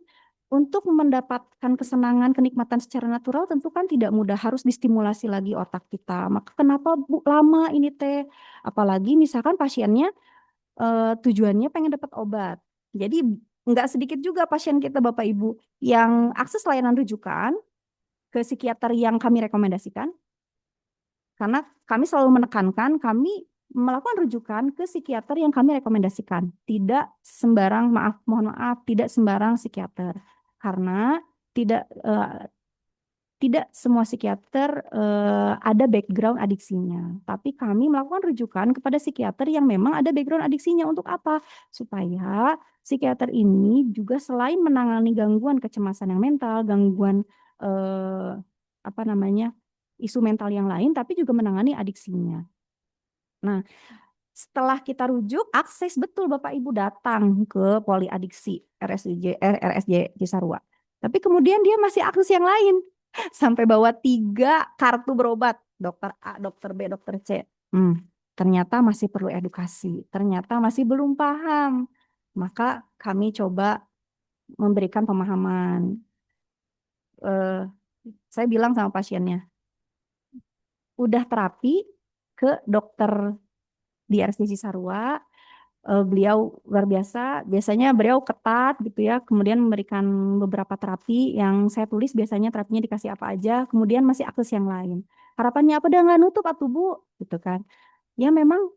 untuk mendapatkan kesenangan, kenikmatan secara natural tentu kan tidak mudah, harus distimulasi lagi otak kita. Maka kenapa Bu lama ini teh? Apalagi misalkan pasiennya tujuannya pengen dapat obat. Jadi nggak sedikit juga pasien kita Bapak Ibu yang akses layanan rujukan ke psikiater yang kami rekomendasikan, karena kami selalu menekankan kami melakukan rujukan ke psikiater yang kami rekomendasikan. Tidak sembarang, maaf, mohon maaf, tidak sembarang psikiater. Karena tidak tidak semua psikiater ada background adiksinya. Tapi kami melakukan rujukan kepada psikiater yang memang ada background adiksinya. Untuk apa? Supaya psikiater ini juga selain menangani gangguan kecemasan yang mental, gangguan eh, apa namanya, isu mental yang lain, tapi juga menangani adiksinya. Nah, setelah kita rujuk, akses betul Bapak Ibu datang ke poliadiksi RSJ Cisarua. Tapi kemudian dia masih akses yang lain. Sampai bawa 3 kartu berobat. Dokter A, dokter B, dokter C. Ternyata masih perlu edukasi. Ternyata masih belum paham. Maka kami coba memberikan pemahaman. Eh, saya bilang sama pasiennya, udah terapi ke dokter di RSJ Cisarua, beliau luar biasa. Biasanya beliau ketat gitu ya, kemudian memberikan beberapa terapi yang saya tulis, biasanya terapinya dikasih apa aja, kemudian masih akses yang lain. Harapannya apa, udah nggak nutup atuh Bu, gitu kan. Ya memang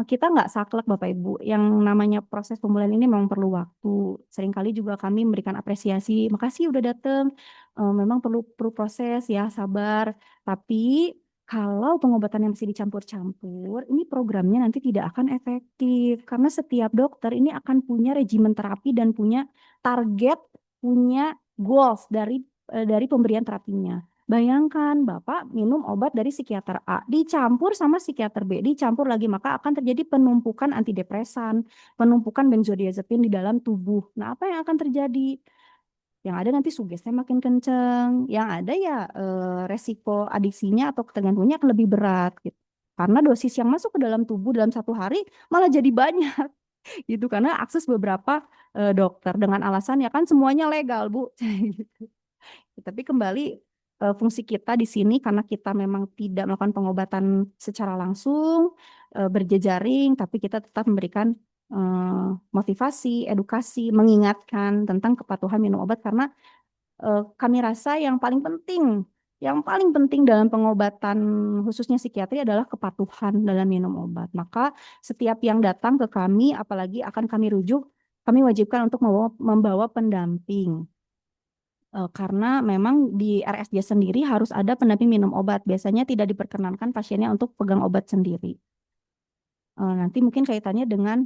kita nggak saklek Bapak Ibu. Yang namanya proses pemulihan ini memang perlu waktu. Seringkali juga kami memberikan apresiasi. Makasih udah datang. Memang perlu proses ya, sabar. Tapi kalau pengobatan yang masih dicampur-campur, ini programnya nanti tidak akan efektif. Karena setiap dokter ini akan punya regimen terapi dan punya target, punya goals dari pemberian terapinya. Bayangkan Bapak minum obat dari psikiater A, dicampur sama psikiater B, dicampur lagi, maka akan terjadi penumpukan antidepresan, penumpukan benzodiazepin di dalam tubuh. Nah, apa yang akan terjadi? Yang ada nanti sugestinya makin kenceng, yang ada ya resiko adiksinya atau ketergantungannya akan lebih berat gitu. Karena dosis yang masuk ke dalam tubuh dalam 1 hari malah jadi banyak gitu, karena akses beberapa dokter dengan alasan ya kan semuanya legal Bu. Tapi kembali fungsi kita di sini karena kita memang tidak melakukan pengobatan secara langsung, berjejaring, tapi kita tetap memberikan motivasi, edukasi, mengingatkan tentang kepatuhan minum obat karena kami rasa yang paling penting dalam pengobatan khususnya psikiatri adalah kepatuhan dalam minum obat. Maka setiap yang datang ke kami, apalagi akan kami rujuk, kami wajibkan untuk membawa pendamping. Karena memang di RSJ sendiri harus ada pendamping minum obat. Biasanya tidak diperkenankan pasiennya untuk pegang obat sendiri. Nanti mungkin kaitannya dengan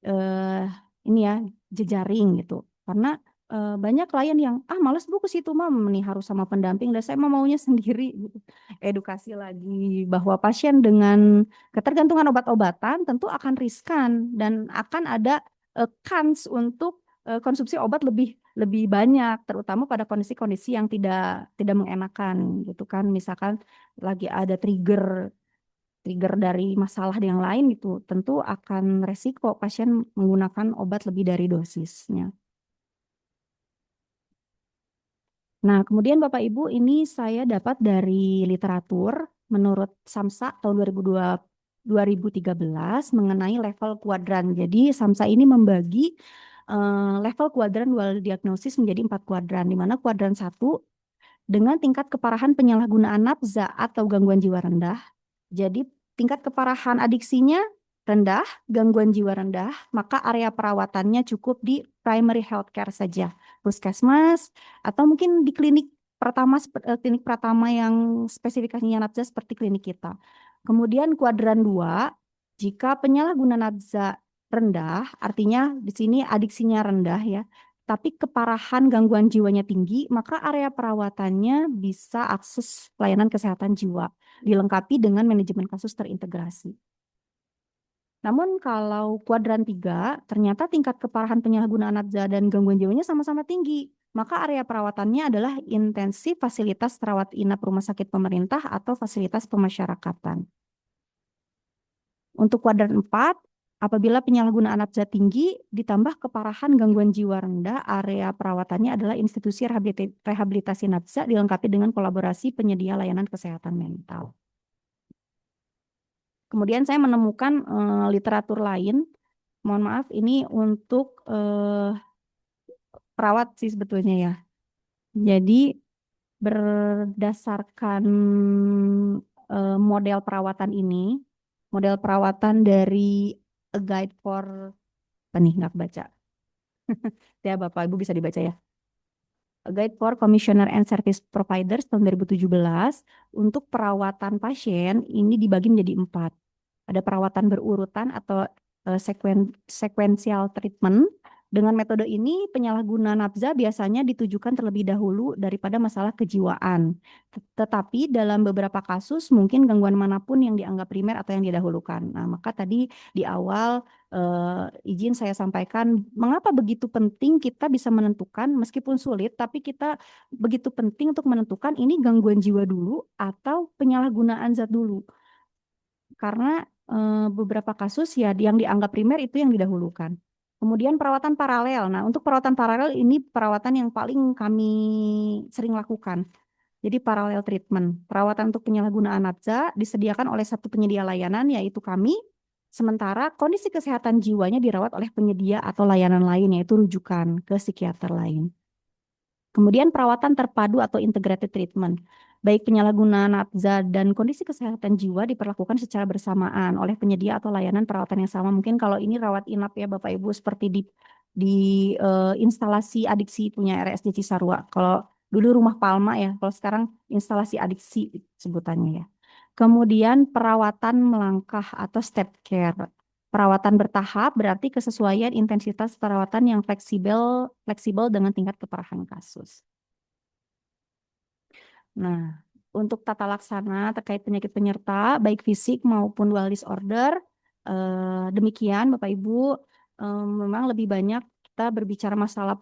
eh, ini ya, jejaring gitu. Karena banyak klien yang males Bu ke situ mah, nih harus sama pendamping dan saya maunya sendiri gitu. Edukasi lagi bahwa pasien dengan ketergantungan obat-obatan tentu akan riskan dan akan ada kans untuk konsumsi obat lebih lebih banyak, terutama pada kondisi-kondisi yang tidak tidak mengenakan gitu kan. Misalkan lagi ada trigger trigger dari masalah yang lain gitu, tentu akan resiko pasien menggunakan obat lebih dari dosisnya. Nah, kemudian Bapak Ibu, ini saya dapat dari literatur menurut SAMSA tahun 2013 mengenai level kuadran. Jadi SAMSA ini membagi level kuadran dual diagnosis menjadi 4 kuadran, di mana kuadran 1 dengan tingkat keparahan penyalahgunaan nafza atau gangguan jiwa rendah. Jadi tingkat keparahan adiksinya rendah, gangguan jiwa rendah, maka area perawatannya cukup di primary healthcare saja, puskesmas, atau mungkin di klinik pratama yang spesifikasinya nafza seperti klinik kita. Kemudian kuadran 2, jika penyalahguna nafza rendah, artinya di sini adiksinya rendah ya, tapi keparahan gangguan jiwanya tinggi, maka area perawatannya bisa akses pelayanan kesehatan jiwa, dilengkapi dengan manajemen kasus terintegrasi. Namun kalau kuadran 3, ternyata tingkat keparahan penyalahgunaan nafza dan gangguan jiwanya sama-sama tinggi. Maka area perawatannya adalah intensif fasilitas rawat inap rumah sakit pemerintah atau fasilitas pemasyarakatan. Untuk kuadran 4, apabila penyalahgunaan nafza tinggi ditambah keparahan gangguan jiwa rendah, area perawatannya adalah institusi rehabilitasi nafza dilengkapi dengan kolaborasi penyedia layanan kesehatan mental. Kemudian saya menemukan literatur lain, mohon maaf ini untuk perawat sih sebetulnya ya. Jadi berdasarkan model perawatan ini, model perawatan dari A Guide for, apa nih nggak baca, ya Bapak Ibu bisa dibaca ya. A Guide for Commissioner and Service Providers tahun 2017, untuk perawatan pasien ini dibagi menjadi 4. Ada perawatan berurutan atau sequential treatment. Dengan metode ini, penyalahguna nafza biasanya ditujukan terlebih dahulu daripada masalah kejiwaan. Tetapi dalam beberapa kasus mungkin gangguan manapun yang dianggap primer atau yang didahulukan. Nah, maka tadi di awal izin saya sampaikan mengapa begitu penting kita bisa menentukan meskipun sulit, tapi kita begitu penting untuk menentukan ini gangguan jiwa dulu atau penyalahgunaan zat dulu. Karena beberapa kasus ya yang dianggap primer itu yang didahulukan. Kemudian perawatan paralel. Nah, untuk perawatan paralel ini perawatan yang paling kami sering lakukan. Jadi paralel treatment. Perawatan untuk penyalahgunaan nafza disediakan oleh satu penyedia layanan yaitu kami. Sementara kondisi kesehatan jiwanya dirawat oleh penyedia atau layanan lain yaitu rujukan ke psikiater lain. Kemudian perawatan terpadu atau integrated treatment. Baik penyalahgunaan nafza dan kondisi kesehatan jiwa diperlakukan secara bersamaan oleh penyedia atau layanan perawatan yang sama. Mungkin kalau ini rawat inap ya Bapak Ibu seperti di instalasi adiksi punya RSJ Cisarua. Kalau dulu Rumah Palma ya, kalau sekarang instalasi adiksi sebutannya ya. Kemudian perawatan melangkah atau step care. Perawatan bertahap berarti kesesuaian intensitas perawatan yang fleksibel dengan tingkat keparahan kasus. Nah, untuk tata laksana terkait penyakit penyerta, baik fisik maupun dual disorder, demikian Bapak Ibu, memang lebih banyak kita berbicara masalah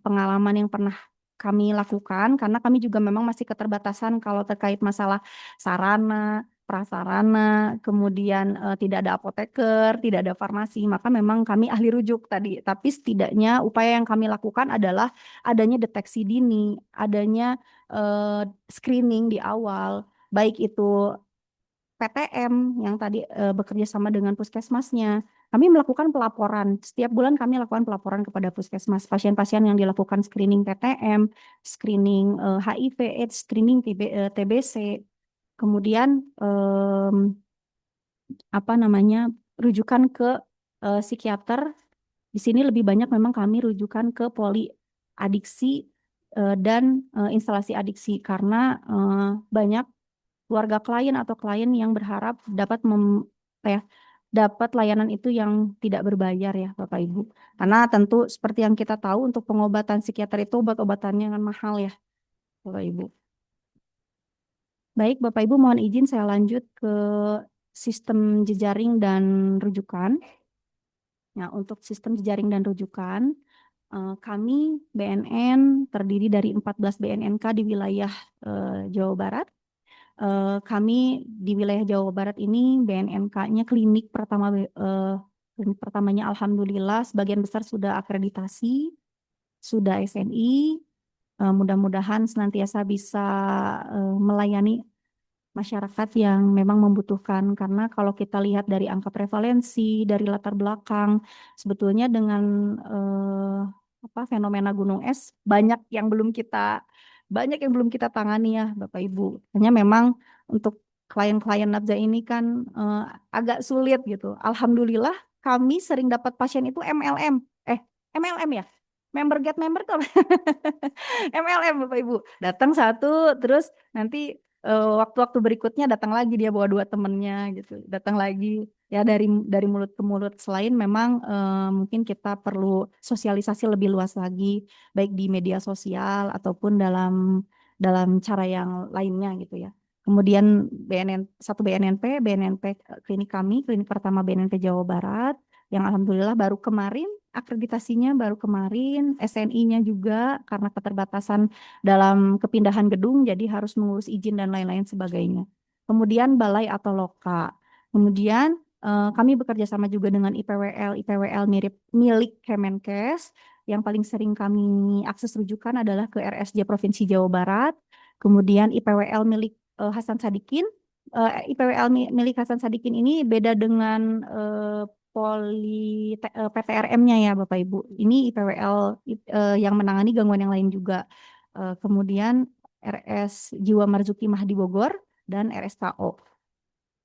pengalaman yang pernah kami lakukan, karena kami juga memang masih keterbatasan kalau terkait masalah sarana, prasarana, kemudian tidak ada apoteker, tidak ada farmasi, maka memang kami ahli rujuk tadi. Tapi setidaknya upaya yang kami lakukan adalah adanya deteksi dini, adanya screening di awal, baik itu PTM yang tadi bekerja sama dengan puskesmasnya. Kami melakukan pelaporan, setiap bulan kami lakukan pelaporan kepada puskesmas pasien-pasien yang dilakukan screening PTM, screening HIV, AIDS, screening TBC, kemudian apa namanya rujukan ke psikiater. Di sini lebih banyak memang kami rujukan ke poli adiksi dan instalasi adiksi karena banyak keluarga klien atau klien yang berharap dapat layanan itu yang tidak berbayar ya Bapak Ibu. Karena tentu seperti yang kita tahu untuk pengobatan psikiater itu obat-obatannya kan mahal ya Bapak Ibu. Baik Bapak Ibu, mohon izin saya lanjut ke sistem jejaring dan rujukan. Nah, untuk sistem jejaring dan rujukan, kami BNN terdiri dari 14 BNNK di wilayah Jawa Barat. Kami di wilayah Jawa Barat ini BNNK-nya klinik pertamanya alhamdulillah sebagian besar sudah akreditasi, sudah SNI. Mudah-mudahan senantiasa bisa melayani masyarakat yang memang membutuhkan, karena kalau kita lihat dari angka prevalensi, dari latar belakang, sebetulnya dengan fenomena gunung es banyak yang belum kita banyak yang belum kita tangani ya Bapak Ibu. Hanya memang untuk klien-klien nafza ini kan agak sulit gitu. Alhamdulillah kami sering dapat pasien itu MLM. MLM ya? Member get member tuh apa? MLM Bapak Ibu. Datang satu, terus nanti waktu-waktu berikutnya datang lagi dia bawa dua temennya gitu. Datang lagi ya dari mulut ke mulut. Selain memang mungkin kita perlu sosialisasi lebih luas lagi, baik di media sosial ataupun dalam dalam cara yang lainnya gitu ya. Kemudian satu BNNP klinik kami, klinik pertama BNNP Jawa Barat, yang alhamdulillah baru kemarin akreditasinya baru kemarin, SNI-nya juga karena keterbatasan dalam kepindahan gedung, jadi harus mengurus izin dan lain-lain sebagainya. Kemudian balai atau loka. Kemudian kami bekerja sama juga dengan IPWL. IPWL mirip milik Kemenkes. Yang paling sering kami akses rujukan adalah ke RSJ Provinsi Jawa Barat. Kemudian IPWL milik Hasan Sadikin. IPWL milik Hasan Sadikin ini beda dengan PTRM-nya ya Bapak Ibu. Ini IPWL yang menangani gangguan yang lain juga. Kemudian RS Jiwa Marzuki Mahdi Bogor dan RSKO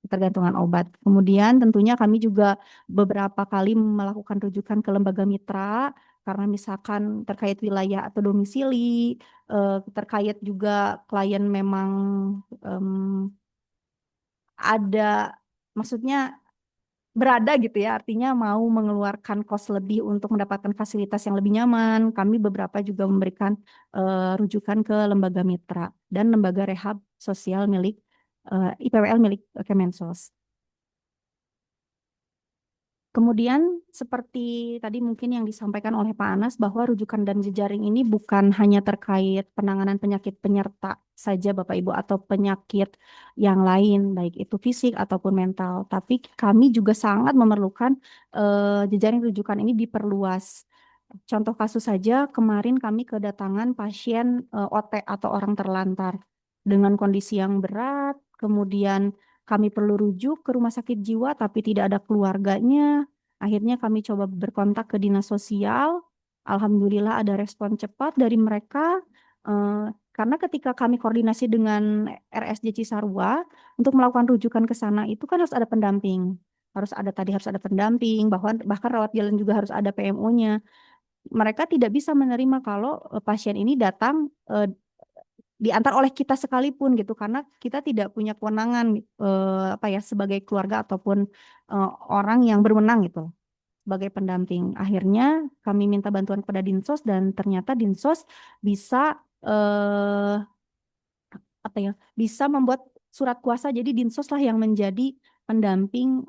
ketergantungan obat. Kemudian tentunya kami juga beberapa kali melakukan rujukan ke lembaga mitra karena misalkan terkait wilayah atau domisili, terkait juga klien memang em, ada maksudnya berada gitu ya, artinya mau mengeluarkan kos lebih untuk mendapatkan fasilitas yang lebih nyaman. Kami beberapa juga memberikan rujukan ke lembaga mitra dan lembaga rehab sosial milik IPWL milik Kemensos. Kemudian seperti tadi mungkin yang disampaikan oleh Pak Anas bahwa rujukan dan jejaring ini bukan hanya terkait penanganan penyakit penyerta saja Bapak Ibu atau penyakit yang lain baik itu fisik ataupun mental, tapi kami juga sangat memerlukan jejaring rujukan ini diperluas. Contoh kasus saja kemarin kami kedatangan pasien OT atau orang terlantar dengan kondisi yang berat, kemudian kami perlu rujuk ke rumah sakit jiwa tapi tidak ada keluarganya. Akhirnya kami coba berkontak ke dinas sosial. Alhamdulillah ada respon cepat dari mereka. Karena ketika kami koordinasi dengan RSJ Cisarua untuk melakukan rujukan ke sana itu kan harus ada pendamping. Harus ada pendamping, bahkan rawat jalan juga harus ada PMO-nya. Mereka tidak bisa menerima kalau pasien ini datang diantar oleh kita sekalipun gitu karena kita tidak punya kewenangan apa ya sebagai keluarga ataupun orang yang berwenang gitu sebagai pendamping. Akhirnya kami minta bantuan kepada Dinsos dan ternyata Dinsos bisa apa ya bisa membuat surat kuasa jadi Dinsos lah yang menjadi pendamping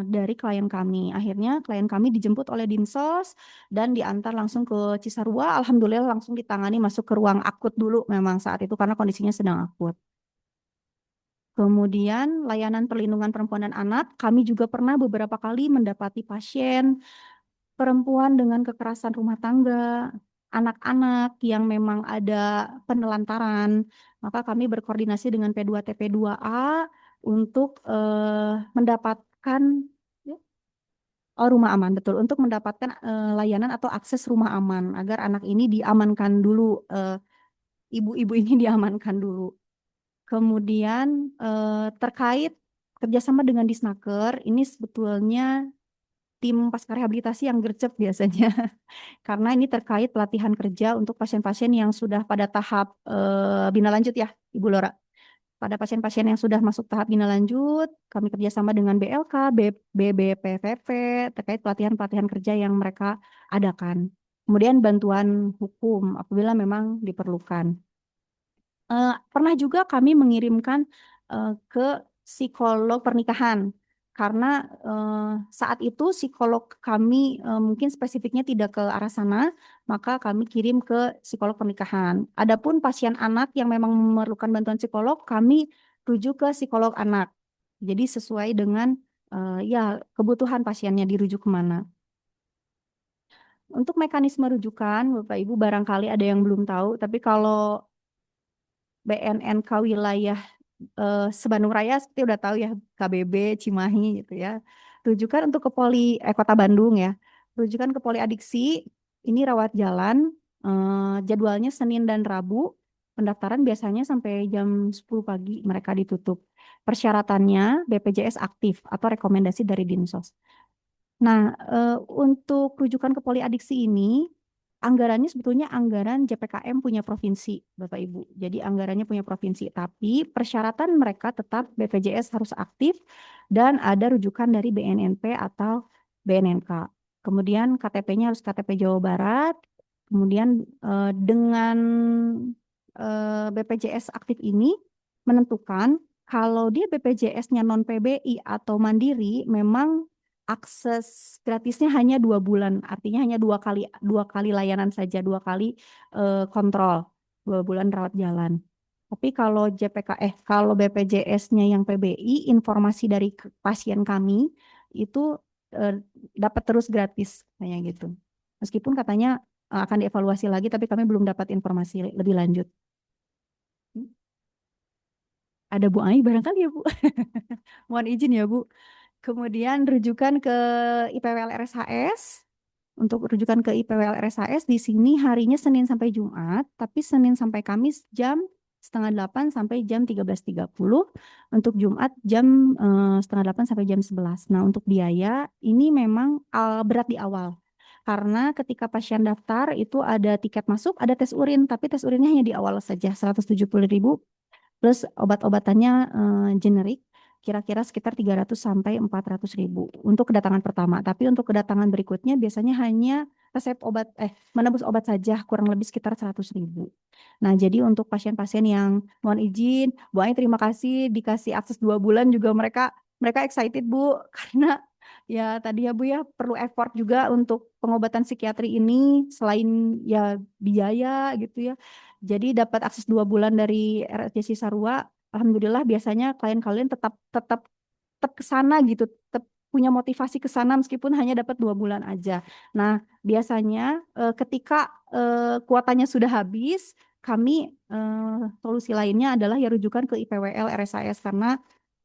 dari klien kami. Akhirnya klien kami dijemput oleh Dinsos dan diantar langsung ke Cisarua. Alhamdulillah langsung ditangani masuk ke ruang akut dulu memang saat itu karena kondisinya sedang akut. Kemudian layanan perlindungan perempuan dan anak, kami juga pernah beberapa kali mendapati pasien perempuan dengan kekerasan rumah tangga, anak-anak yang memang ada penelantaran, maka kami berkoordinasi dengan P2TP2A untuk mendapatkan rumah aman, betul, untuk mendapatkan layanan atau akses rumah aman agar anak ini diamankan dulu, ibu-ibu ini diamankan dulu. Kemudian terkait kerjasama dengan Disnaker, ini sebetulnya tim pasca rehabilitasi yang gercep biasanya. Karena ini terkait pelatihan kerja untuk pasien-pasien yang sudah pada tahap bina lanjut ya, Ibu Lora. Pada pasien-pasien yang sudah masuk tahap bina lanjut, kami kerjasama dengan BLK, BBPPP terkait pelatihan-pelatihan kerja yang mereka adakan. Kemudian bantuan hukum apabila memang diperlukan. Pernah juga kami mengirimkan ke psikolog pernikahan karena saat itu psikolog kami mungkin spesifiknya tidak ke arah sana, maka kami kirim ke psikolog pernikahan. Adapun pasien anak yang memang memerlukan bantuan psikolog, kami rujuk ke psikolog anak. Jadi sesuai dengan ya kebutuhan pasiennya dirujuk kemana. Untuk mekanisme rujukan, Bapak Ibu barangkali ada yang belum tahu, tapi kalau BNNK wilayah Sebandung Raya seperti udah tahu ya KBB Cimahi gitu ya. Rujukan untuk ke Kota Bandung ya. Rujukan ke Poli Adiksi ini rawat jalan jadwalnya Senin dan Rabu. pendaftaran biasanya sampai jam 10 pagi mereka ditutup. Persyaratannya BPJS aktif atau rekomendasi dari Dinsos. Nah, untuk rujukan ke poliadiksi ini, anggarannya sebetulnya anggaran JPKM punya provinsi, Bapak Ibu. Jadi anggarannya punya provinsi, tapi persyaratan mereka tetap BPJS harus aktif dan ada rujukan dari BNNP atau BNNK. Kemudian KTP-nya harus KTP Jawa Barat. Kemudian dengan BPJS aktif ini menentukan kalau dia BPJS-nya non PBI atau mandiri, memang akses gratisnya hanya 2 bulan, artinya hanya dua kali layanan saja, 2 kali kontrol, 2 bulan rawat jalan. Tapi kalau kalau BPJS-nya yang PBI, informasi dari pasien kami itu eh, dapat terus gratis, kayak gitu. Meskipun katanya akan dievaluasi lagi, tapi kami belum dapat informasi lebih lanjut. Ada Bu Ai barangkali ya Bu. Mohon izin ya Bu. Kemudian rujukan ke IPWL RSHS. Untuk rujukan ke IPWL RSHS di sini harinya Senin sampai Jumat, tapi Senin sampai Kamis jam setengah 8 sampai jam 13.30. Untuk Jumat jam setengah 8 sampai jam 11. Nah, untuk biaya ini memang berat di awal. Karena ketika pasien daftar itu ada tiket masuk, ada tes urin, tapi tes urinnya hanya di awal saja, 170.000 plus obat-obatannya generik kira-kira sekitar 300 sampai 400.000 untuk kedatangan pertama. Tapi untuk kedatangan berikutnya biasanya hanya resep obat menebus obat saja kurang lebih sekitar 100.000. Nah, jadi untuk pasien-pasien yang mohon izin, Bu Ai terima kasih dikasih akses 2 bulan juga mereka mereka excited Bu karena ya tadi ya Bu ya perlu effort juga untuk pengobatan psikiatri ini selain ya biaya gitu ya. Jadi dapat akses 2 bulan dari RSJ Cisarua. Alhamdulillah biasanya klien kalian tetap tetap tetap ke sana gitu, tetap punya motivasi ke sana meskipun hanya dapat 2 bulan aja. Nah, biasanya ketika kuotanya sudah habis, kami solusi lainnya adalah ya rujukan ke IPWL RSAS karena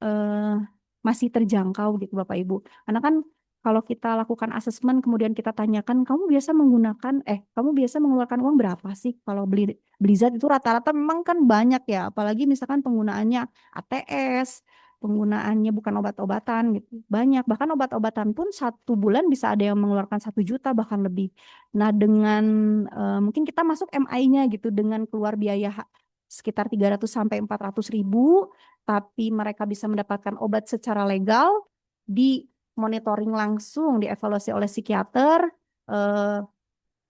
eh, masih terjangkau gitu Bapak Ibu. Karena kan kalau kita lakukan asesmen kemudian kita tanyakan kamu biasa mengeluarkan uang berapa sih kalau beli beli zat itu rata-rata memang kan banyak ya, apalagi misalkan penggunaannya ATS, penggunaannya bukan obat-obatan gitu. Banyak, bahkan obat-obatan pun 1 bulan bisa ada yang mengeluarkan 1 juta bahkan lebih. Nah, dengan mungkin kita masuk MI-nya gitu dengan keluar biaya sekitar 300 sampai 400.000, tapi mereka bisa mendapatkan obat secara legal, di monitoring langsung, dievaluasi oleh psikiater, eh,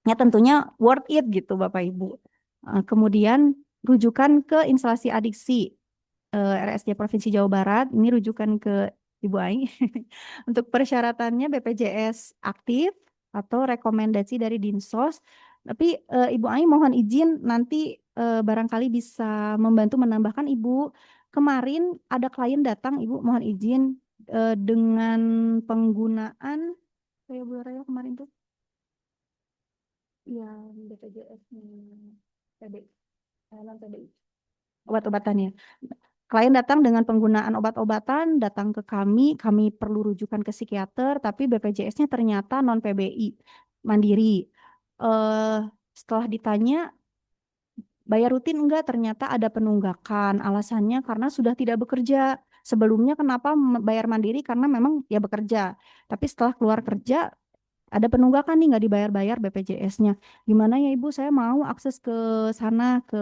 ya tentunya worth it gitu Bapak Ibu. Kemudian rujukan ke instalasi adiksi RSJ Provinsi Jawa Barat, ini rujukan ke Ibu Ai. Untuk persyaratannya BPJS aktif atau rekomendasi dari Dinsos. Tapi Ibu Ai mohon izin nanti barangkali bisa membantu menambahkan Ibu. Kemarin ada klien datang, Ibu mohon izin dengan penggunaan saya Bu Raya kemarin tuh yang BPJS PBI, non PBI, obat-obatannya. Klien datang dengan penggunaan obat-obatan, datang ke kami perlu rujukan ke psikiater, tapi BPJS-nya ternyata non PBI, mandiri. Eh, Setelah ditanya, bayar rutin enggak? Ternyata ada penunggakan. Alasannya karena sudah tidak bekerja. Sebelumnya kenapa bayar mandiri? Karena memang ya bekerja. Tapi setelah keluar kerja, ada penunggakan nih nggak dibayar-bayar BPJS-nya. Gimana ya Ibu, saya mau akses ke sana ke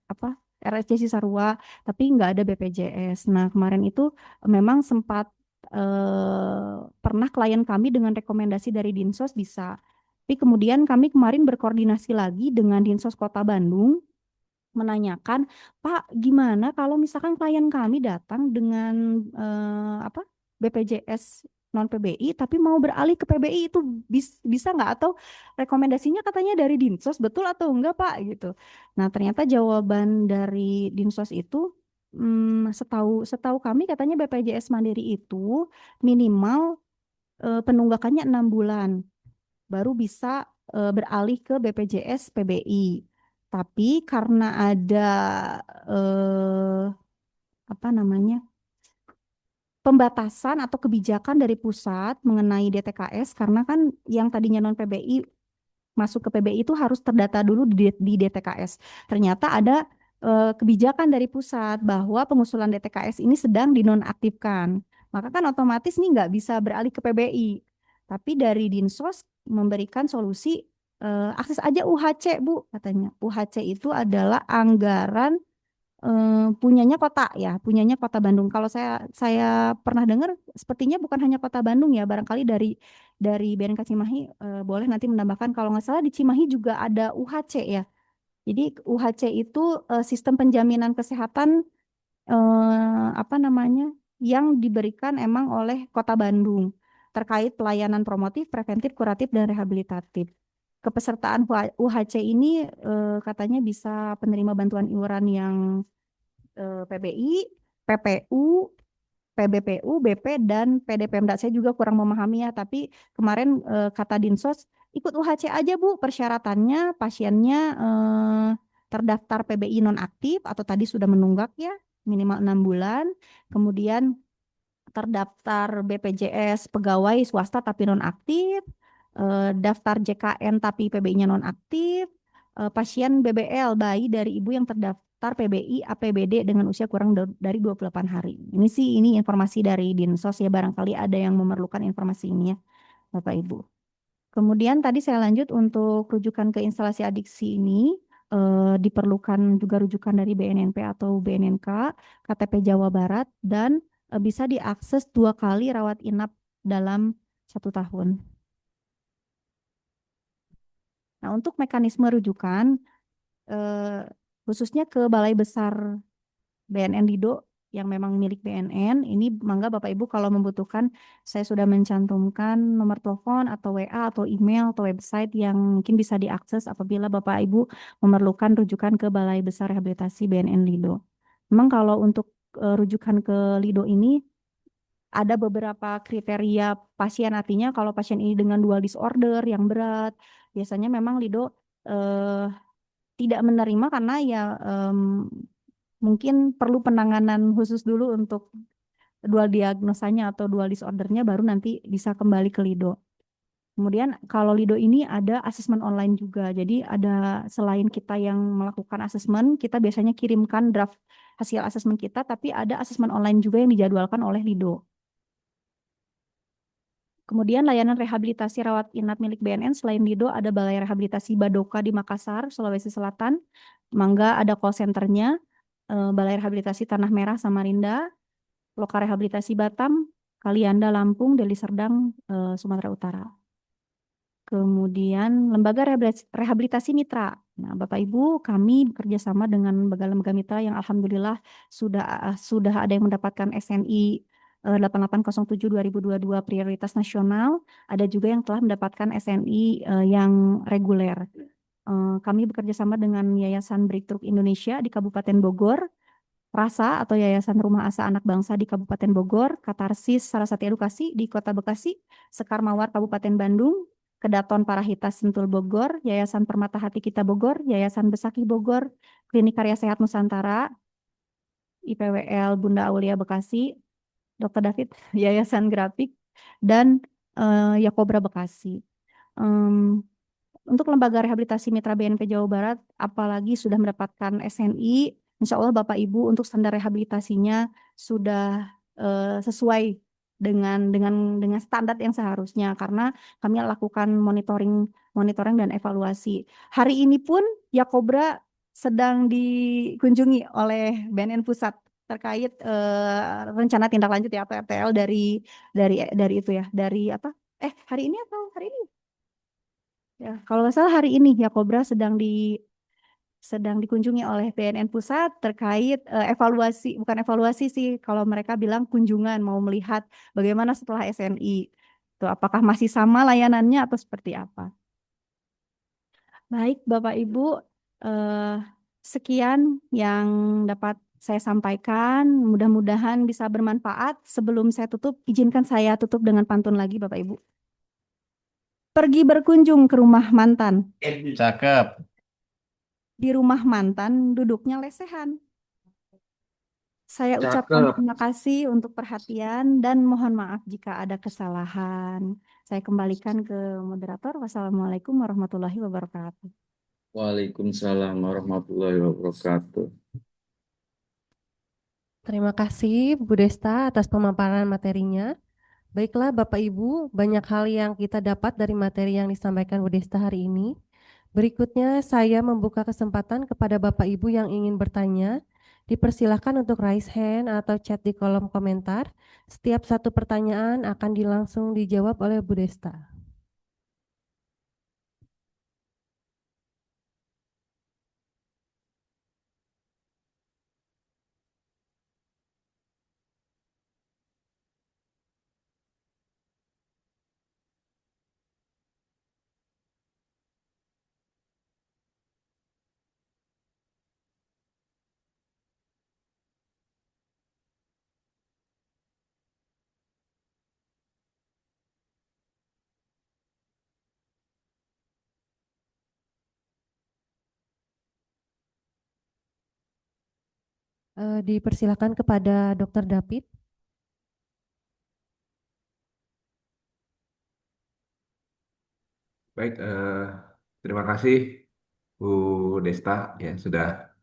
apa RSJ Cisarua, tapi nggak ada BPJS. Nah kemarin itu memang sempat pernah klien kami dengan rekomendasi dari Dinsos bisa. Tapi kemudian kami kemarin berkoordinasi lagi dengan Dinsos Kota Bandung menanyakan, Pak, gimana kalau misalkan klien kami datang dengan BPJS non PBI tapi mau beralih ke PBI itu bisa nggak atau rekomendasinya katanya dari Dinsos betul atau enggak Pak gitu. Nah, ternyata jawaban dari Dinsos itu setahu setahu kami katanya BPJS Mandiri itu minimal penunggakannya 6 bulan baru bisa beralih ke BPJS PBI. Tapi karena ada eh, apa namanya pembatasan atau kebijakan dari pusat mengenai DTKS, karena kan yang tadinya non PBI masuk ke PBI itu harus terdata dulu di DTKS. Ternyata ada kebijakan dari pusat bahwa pengusulan DTKS ini sedang dinonaktifkan. Maka kan otomatis nih nggak bisa beralih ke PBI. Tapi dari Dinsos memberikan solusi akses aja UHC, Bu, katanya. UHC itu adalah anggaran punyanya kota ya, punyanya Kota Bandung. Kalau saya pernah dengar sepertinya bukan hanya Kota Bandung ya, barangkali dari BNK Cimahi boleh nanti menambahkan kalau nggak salah di Cimahi juga ada UHC ya. Jadi UHC itu sistem penjaminan kesehatan apa namanya yang diberikan emang oleh Kota Bandung terkait pelayanan promotif, preventif, kuratif, dan rehabilitatif. Kepesertaan UHC ini katanya bisa penerima bantuan iuran yang PBI, PPU, PBPU, BP, dan PDPMDA. Saya juga kurang memahami ya, tapi kemarin kata Dinsos, ikut UHC aja Bu, persyaratannya pasiennya terdaftar PBI nonaktif atau tadi sudah menunggak ya, minimal 6 bulan, kemudian terdaftar BPJS pegawai swasta tapi nonaktif, daftar JKN tapi PBI-nya nonaktif, pasien BBL bayi dari ibu yang terdaftar PBI APBD dengan usia kurang dari 28 hari. Ini informasi dari Dinsos ya, barangkali ada yang memerlukan informasi ini ya Bapak Ibu. Kemudian tadi saya lanjut untuk rujukan ke instalasi adiksi ini diperlukan juga rujukan dari BNNP atau BNNK, KTP Jawa Barat, dan bisa diakses 2 kali rawat inap dalam 1 tahun. Nah, untuk mekanisme rujukan, eh, khususnya ke Balai Besar BNN Lido yang memang milik BNN, ini mangga Bapak Ibu kalau membutuhkan, saya sudah mencantumkan nomor telepon atau WA atau email atau website yang mungkin bisa diakses apabila Bapak Ibu memerlukan rujukan ke Balai Besar Rehabilitasi BNN Lido. Memang kalau untuk rujukan ke Lido ini ada beberapa kriteria pasien, artinya kalau pasien ini dengan dual disorder yang berat, biasanya memang Lido eh, tidak menerima karena ya mungkin perlu penanganan khusus dulu untuk dual diagnosanya atau dual disordernya baru nanti bisa kembali ke Lido. Kemudian kalau Lido ini ada asesmen online juga. Jadi ada selain kita yang melakukan asesmen, kita biasanya kirimkan draft hasil asesmen kita, tapi ada asesmen online juga yang dijadwalkan oleh Lido. Kemudian layanan rehabilitasi rawat inap milik BNN selain Lido ada Balai Rehabilitasi Badoka di Makassar, Sulawesi Selatan. Mangga ada call centernya, Balai Rehabilitasi Tanah Merah Samarinda, Loka Rehabilitasi Batam, Kalianda Lampung, Deli Serdang, Sumatera Utara. Kemudian lembaga rehabilitasi mitra. Nah, Bapak Ibu, kami bekerja sama dengan lembaga-lembaga mitra yang alhamdulillah sudah ada yang mendapatkan SNI 8807 2022 prioritas nasional, ada juga yang telah mendapatkan SNI yang reguler. Kami bekerja sama dengan Yayasan Breakthrough Indonesia di Kabupaten Bogor, Rasa atau Yayasan Rumah Asa Anak Bangsa di Kabupaten Bogor, Katarsis Sarasati Edukasi di Kota Bekasi, Sekar Mawar Kabupaten Bandung, Kedaton Parahitas Sentul Bogor, Yayasan Permata Hati Kita Bogor, Yayasan Besaki Bogor, Klinik Karya Sehat Nusantara, IPWL Bunda Aulia Bekasi, Dr. David, Yayasan Grafik, dan Yakobra Bekasi. Untuk lembaga rehabilitasi mitra BNP Jawa Barat, apalagi sudah mendapatkan SNI, insya Allah Bapak Ibu untuk standar rehabilitasinya sudah sesuai dengan standar yang seharusnya karena kami lakukan monitoring dan evaluasi. Hari ini pun Yakobra sedang dikunjungi oleh BNN Pusat terkait rencana tindak lanjut ya atau RTL dari itu ya dari apa? Hari ini atau hari ini? Ya, kalau nggak salah hari ini ya Kobra sedang dikunjungi oleh BNN Pusat terkait evaluasi, bukan evaluasi sih, kalau mereka bilang kunjungan mau melihat bagaimana setelah SNI. Tuh, apakah masih sama layanannya atau seperti apa? Baik, Bapak Ibu, eh, sekian yang dapat saya sampaikan. Mudah-mudahan bisa bermanfaat. Sebelum saya tutup, izinkan saya tutup dengan pantun lagi, Bapak Ibu. Pergi berkunjung ke rumah mantan. Cakep. Di rumah mantan duduknya lesehan. Saya ucapkan Cakep. terima kasih untuk perhatian dan mohon maaf jika ada kesalahan. Saya kembalikan ke moderator. Wassalamualaikum warahmatullahi wabarakatuh. Waalaikumsalam warahmatullahi wabarakatuh. Terima kasih Bu Desta atas pemaparan materinya. Baiklah Bapak Ibu, banyak hal yang kita dapat dari materi yang disampaikan Bu Desta hari ini. Berikutnya saya membuka kesempatan kepada Bapak Ibu yang ingin bertanya. Dipersilahkan untuk raise hand atau chat di kolom komentar. Setiap satu pertanyaan akan langsung dijawab oleh Bu Desta. Dipersilahkan kepada Dr. David. Baik, terima kasih Bu Desta ya sudah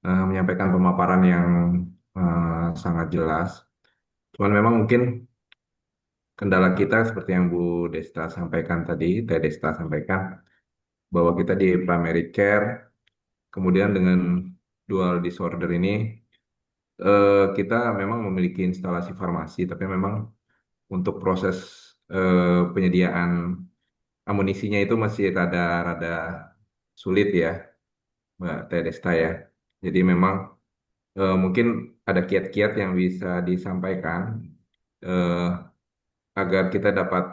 menyampaikan pemaparan yang sangat jelas. Cuman memang mungkin kendala kita seperti yang Bu Desta sampaikan tadi, Teh Desta sampaikan bahwa kita di primary care, kemudian dengan dual disorder ini kita memang memiliki instalasi farmasi, tapi memang untuk proses penyediaan amunisinya itu masih rada-rada sulit ya. Mbak Teh Desta ya. Jadi memang mungkin ada kiat-kiat yang bisa disampaikan eh, agar kita dapat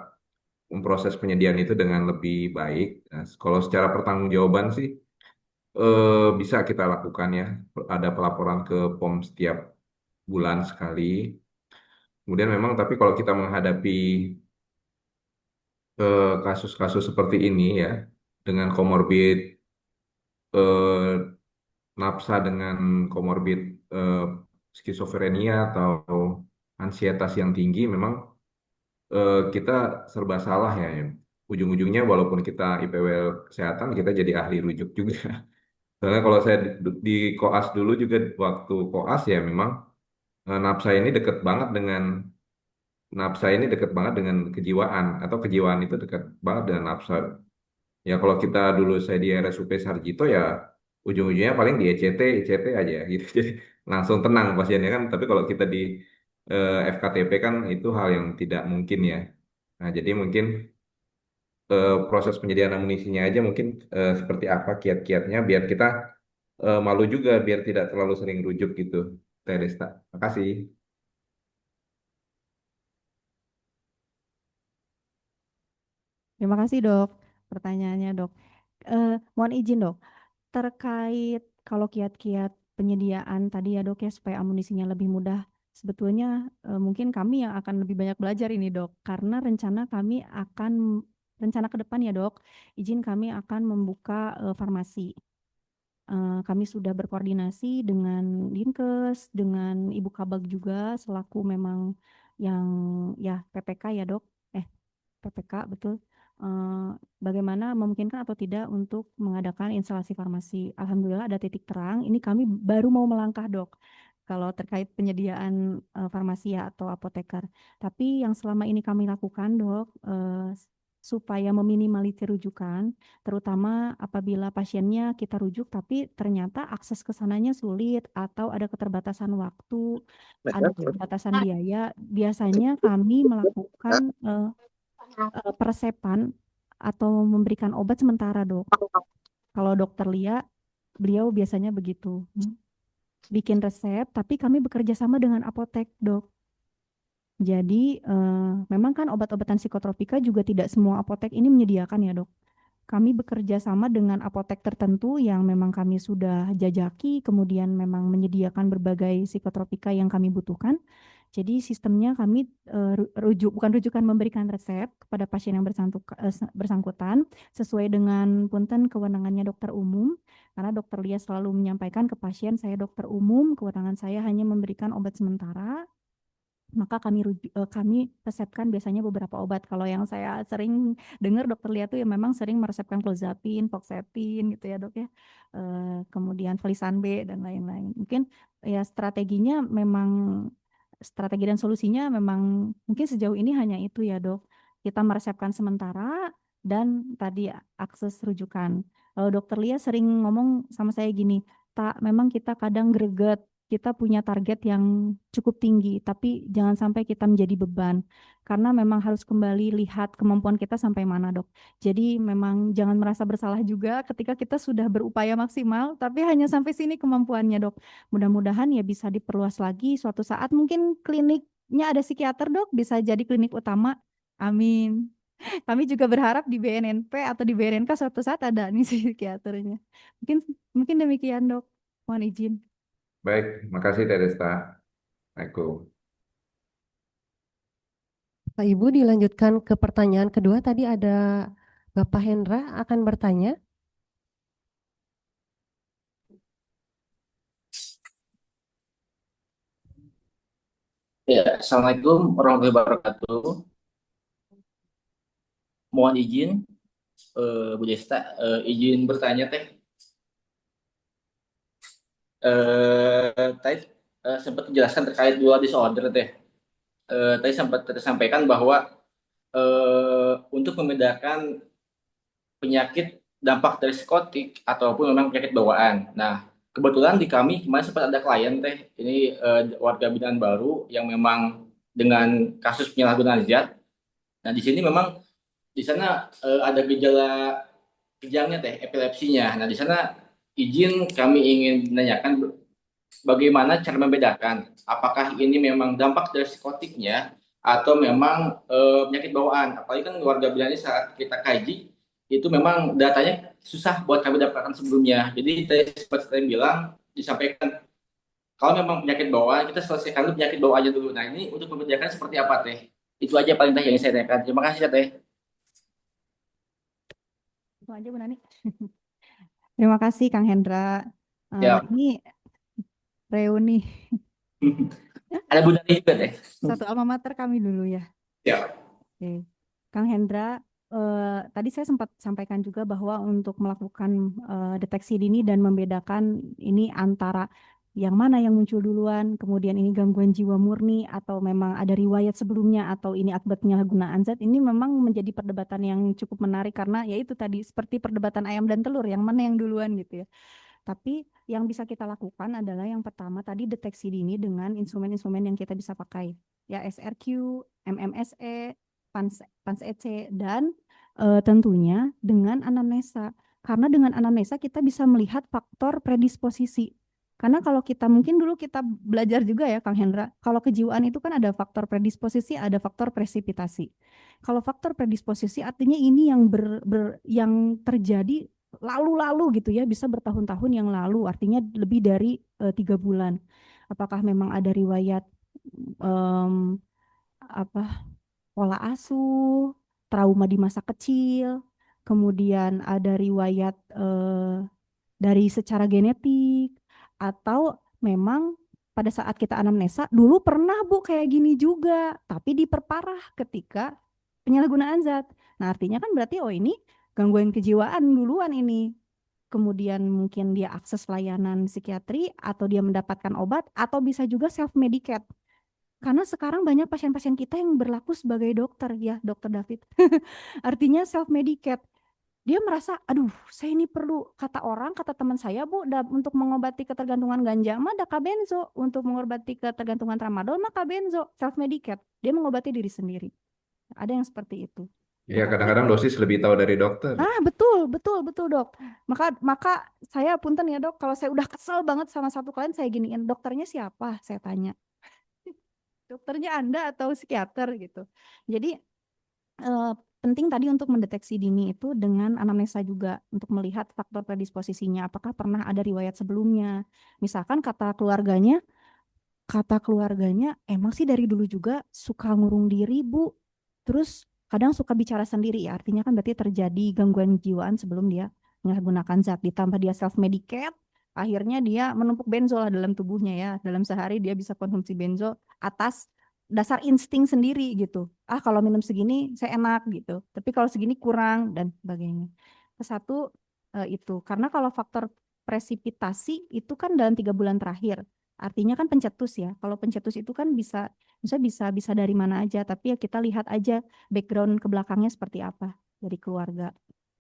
memproses penyediaan itu dengan lebih baik. Nah, kalau secara pertanggungjawaban sih bisa kita lakukan ya. Ada pelaporan ke POM setiap bulan sekali. Kemudian memang tapi kalau kita menghadapi kasus-kasus seperti ini ya dengan komorbid napsa dengan komorbid eh, skizofrenia atau ansietas yang tinggi, memang kita serba salah ya. Ujung-ujungnya walaupun kita IPW kesehatan, kita jadi ahli rujuk juga. Soalnya kalau saya di koas dulu juga waktu koas ya memang napsa ini dekat banget dengan kejiwaan atau kejiwaan itu dekat banget dengan napsa. Ya kalau kita dulu saya di RSUP Sarjito ya ujung-ujungnya paling di ECT aja gitu. Jadi langsung tenang pasiennya kan. Tapi kalau kita di FKTP kan itu hal yang tidak mungkin ya. Nah jadi mungkin proses penyediaan amunisinya aja mungkin seperti apa kiat-kiatnya biar kita malu juga biar tidak terlalu sering rujuk gitu. Teresta. Makasih. Terima kasih dok, pertanyaannya dok. Mohon izin dok, terkait kalau kiat-kiat penyediaan tadi ya dok ya supaya amunisinya lebih mudah. Sebetulnya mungkin kami yang akan lebih banyak belajar ini dok, karena rencana ke depan ya dok, izin kami akan membuka farmasi. Kami sudah berkoordinasi dengan Dinkes, dengan Ibu Kabag juga selaku memang yang ya PPK ya dok, PPK betul. Eh, Bagaimana memungkinkan atau tidak untuk mengadakan instalasi farmasi. Alhamdulillah ada titik terang. Ini kami baru mau melangkah dok. Kalau terkait penyediaan farmasi ya atau apoteker. Tapi yang selama ini kami lakukan dok, supaya meminimalisir rujukan, terutama apabila pasiennya kita rujuk tapi ternyata akses ke sananya sulit atau ada keterbatasan waktu, ada keterbatasan biaya, biasanya kami melakukan peresepan atau memberikan obat sementara dok. Kalau dokter Lia, beliau biasanya begitu. Bikin resep, tapi kami bekerja sama dengan apotek dok. Jadi memang kan obat-obatan psikotropika juga tidak semua apotek ini menyediakan ya dok. Kami bekerja sama dengan apotek tertentu yang memang kami sudah jajaki, kemudian memang menyediakan berbagai psikotropika yang kami butuhkan. Jadi sistemnya kami bukan rujukan memberikan resep kepada pasien yang bersangkutan sesuai dengan punten kewenangannya dokter umum. Karena dokter Lia selalu menyampaikan ke pasien, saya dokter umum, kewenangan saya hanya memberikan obat sementara. maka kami resepkan biasanya beberapa obat. Kalau yang saya sering dengar dokter Lia tuh ya memang sering meresepkan clozapine, Voxetin gitu ya dok ya. Kemudian Felisan B dan lain-lain. Mungkin ya strategi dan solusinya memang mungkin sejauh ini hanya itu ya dok. Kita meresepkan sementara dan tadi akses rujukan. Kalau dokter Lia sering ngomong sama saya gini, tak memang kita kadang greget, kita punya target yang cukup tinggi, tapi jangan sampai kita menjadi beban, karena memang harus kembali lihat kemampuan kita sampai mana, dok. Jadi memang jangan merasa bersalah juga ketika kita sudah berupaya maksimal, tapi hanya sampai sini kemampuannya, dok. Mudah-mudahan ya bisa diperluas lagi suatu saat, mungkin kliniknya ada psikiater, dok, bisa jadi klinik utama. Amin. Kami juga berharap di BNNP atau di BNNK suatu saat ada nih psikiaternya. Mungkin mungkin demikian, dok. Mohon izin. Baik, makasih Teh Desta. Assalamualaikum. Pak Ibu dilanjutkan ke pertanyaan kedua. Tadi ada Bapak Hendra akan bertanya. Ya, Assalamualaikum warahmatullahi wabarakatuh. Mohon izin, Bu Desta, izin bertanya teh. Tadi sempat menjelaskan terkait dual disorder teh. Tadi sempat tersampaikan bahwa untuk membedakan penyakit dampak dari psikotik ataupun memang penyakit bawaan. Nah, kebetulan di kami kemarin sempat ada klien teh, ini warga binaan baru yang memang dengan kasus penyalahgunaan zat. Nah, di sini memang di sana ada gejala kejangnya teh, epilepsinya. Nah, di sana izin kami ingin menanyakan bagaimana cara membedakan apakah ini memang dampak dari psikotiknya atau memang penyakit bawaan. Apalagi kan warga binaan saat kita kaji itu memang datanya susah buat kami dapatkan sebelumnya. Jadi tadi seperti saya bilang disampaikan kalau memang penyakit bawaan kita selesaikan dulu penyakit bawaannya dulu. Nah ini untuk membedakan seperti apa teh? Itu aja paling teh yang saya tanyakan. Terima kasih ya teh. Itu aja Bu Nani. Terima kasih Kang Hendra. Ya, Ini reuni ada Bu Dani juga teh. satu alma mater kami dulu ya. Ya. Oke. Kang Hendra, tadi saya sempat sampaikan juga bahwa untuk melakukan deteksi dini dan membedakan ini antara yang mana yang muncul duluan, kemudian ini gangguan jiwa murni atau memang ada riwayat sebelumnya atau ini akibat penyalahgunaan zat, ini memang menjadi perdebatan yang cukup menarik karena ya itu tadi seperti perdebatan ayam dan telur, yang mana yang duluan gitu ya. Tapi yang bisa kita lakukan adalah yang pertama tadi deteksi dini dengan instrumen-instrumen yang kita bisa pakai, ya SRQ, MMSE, PANS-EC, dan tentunya dengan anamnesa. Karena dengan anamnesa kita bisa melihat faktor predisposisi. Karena kalau kita mungkin dulu kita belajar juga ya Kang Hendra, kalau kejiwaan itu kan ada faktor predisposisi, ada faktor presipitasi. Kalau faktor predisposisi artinya ini yang terjadi lalu-lalu gitu ya, bisa bertahun-tahun yang lalu, artinya lebih dari 3 bulan. Apakah memang ada riwayat em, apa pola asuh, trauma di masa kecil, kemudian ada riwayat dari secara genetik, atau memang pada saat kita anamnesa dulu pernah Bu kayak gini juga, tapi diperparah ketika penyalahgunaan zat. Nah, artinya kan berarti oh ini gangguan kejiwaan duluan ini. Kemudian mungkin dia akses layanan psikiatri atau dia mendapatkan obat atau bisa juga self medicate. Karena sekarang banyak pasien-pasien kita yang berlaku sebagai dokter ya, Dokter David. Artinya self medicate. Dia merasa, aduh, saya ini perlu, kata orang, kata teman saya, Bu, untuk mengobati ketergantungan ganja, mah ada benzo. Untuk mengobati ketergantungan tramadol, maka benzo, self medicate. Dia mengobati diri sendiri. Ada yang seperti itu. Ya, kadang-kadang dosis lebih tahu dari dokter. Ah, betul, betul, betul, Dok. Maka saya punten ya, Dok, kalau saya udah kesel banget sama satu klien, saya giniin, dokternya siapa? Saya tanya. Dokternya Anda atau psikiater gitu. Jadi penting tadi untuk mendeteksi dini itu dengan anamnesa juga untuk melihat faktor predisposisinya, apakah pernah ada riwayat sebelumnya. Misalkan kata keluarganya emang sih dari dulu juga suka ngurung diri Bu, terus kadang suka bicara sendiri ya, artinya kan berarti terjadi gangguan jiwaan sebelum dia menggunakan zat, ditambah dia self medicate, akhirnya dia menumpuk benzo lah dalam tubuhnya ya, dalam sehari dia bisa konsumsi benzo atas dasar insting sendiri gitu. Ah, kalau minum segini saya enak gitu. Tapi kalau segini kurang dan sebagainya. Satu itu karena kalau faktor presipitasi itu kan dalam 3 bulan terakhir. Artinya kan pencetus ya. Kalau pencetus itu kan bisa dari mana aja. Tapi ya kita lihat aja background ke belakangnya seperti apa dari keluarga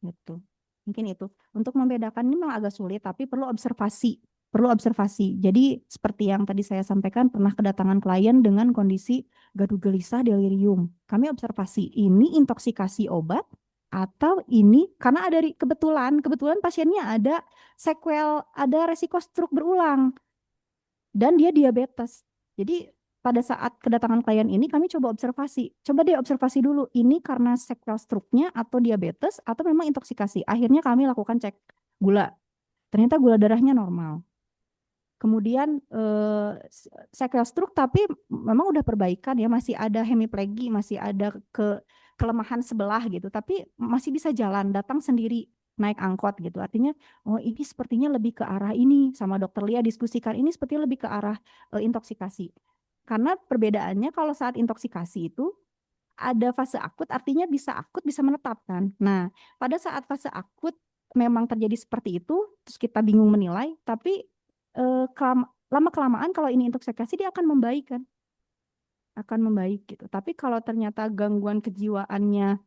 gitu. Mungkin itu. Untuk membedakan ini memang agak sulit, tapi perlu observasi. Perlu observasi. Jadi seperti yang tadi saya sampaikan, pernah kedatangan klien dengan kondisi gaduh gelisah delirium. Kami observasi, ini intoksikasi obat atau ini karena ada kebetulan pasiennya ada sequel, ada resiko stroke berulang dan dia diabetes. Jadi pada saat kedatangan klien ini kami coba observasi. Coba deh observasi dulu, ini karena sequel stroke-nya atau diabetes atau memang intoksikasi. Akhirnya kami lakukan cek gula. Ternyata gula darahnya normal. Kemudian sequel stroke tapi memang udah perbaikan ya, masih ada hemiplegi, masih ada kelemahan sebelah gitu, tapi masih bisa jalan, datang sendiri naik angkot gitu. Artinya oh ini sepertinya lebih ke arah ini, sama dokter Lia diskusikan ini sepertinya lebih ke arah intoksikasi. Karena perbedaannya kalau saat intoksikasi itu ada fase akut, artinya bisa akut bisa menetap kan. Nah, pada saat fase akut memang terjadi seperti itu, terus kita bingung menilai, tapi lama kelamaan kalau ini intoksikasi dia akan membaik kan, akan membaik gitu. Tapi kalau ternyata gangguan kejiwaannya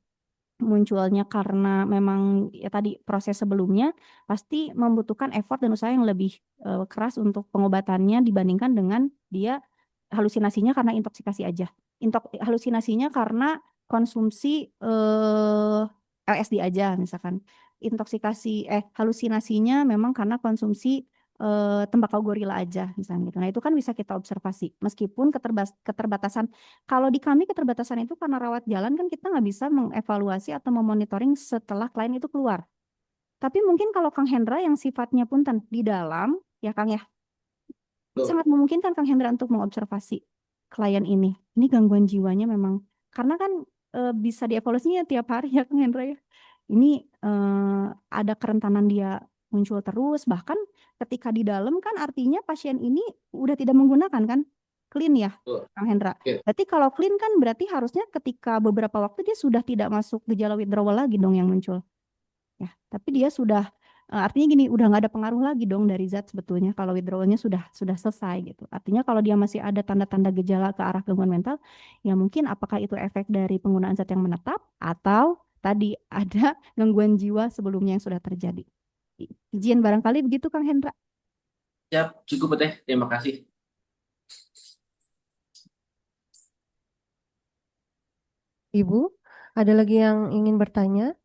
munculnya karena memang ya tadi proses sebelumnya, pasti membutuhkan effort dan usaha yang lebih keras untuk pengobatannya dibandingkan dengan dia halusinasinya karena intoksikasi aja. Halusinasinya karena konsumsi LSD aja misalkan. Halusinasinya memang karena konsumsi tembakau gorila aja misalnya gitu. Nah, itu kan bisa kita observasi. Meskipun keterbatasan, kalau di kami keterbatasan itu karena rawat jalan kan kita nggak bisa mengevaluasi atau memonitoring setelah klien itu keluar. Tapi mungkin kalau Kang Hendra yang sifatnya punten di dalam, ya Kang ya, sangat memungkinkan Kang Hendra untuk mengobservasi klien ini. Ini gangguan jiwanya memang, karena kan bisa dievaluasinya tiap hari ya Kang Hendra ya. Ini ada kerentanan dia muncul terus, bahkan ketika di dalam kan artinya pasien ini udah tidak menggunakan kan, clean ya Kang Hendra. Oke. Berarti kalau clean kan berarti harusnya ketika beberapa waktu dia sudah tidak masuk gejala withdrawal lagi dong yang muncul. Ya, tapi dia sudah artinya gini, udah nggak ada pengaruh lagi dong dari zat sebetulnya kalau withdrawalnya sudah selesai gitu. Artinya kalau dia masih ada tanda-tanda gejala ke arah gangguan mental, ya mungkin apakah itu efek dari penggunaan zat yang menetap atau tadi ada gangguan jiwa sebelumnya yang sudah terjadi. Izin barangkali begitu Kang Hendra. Siap, cukup Teh. Terima kasih. Ibu, ada lagi yang ingin bertanya?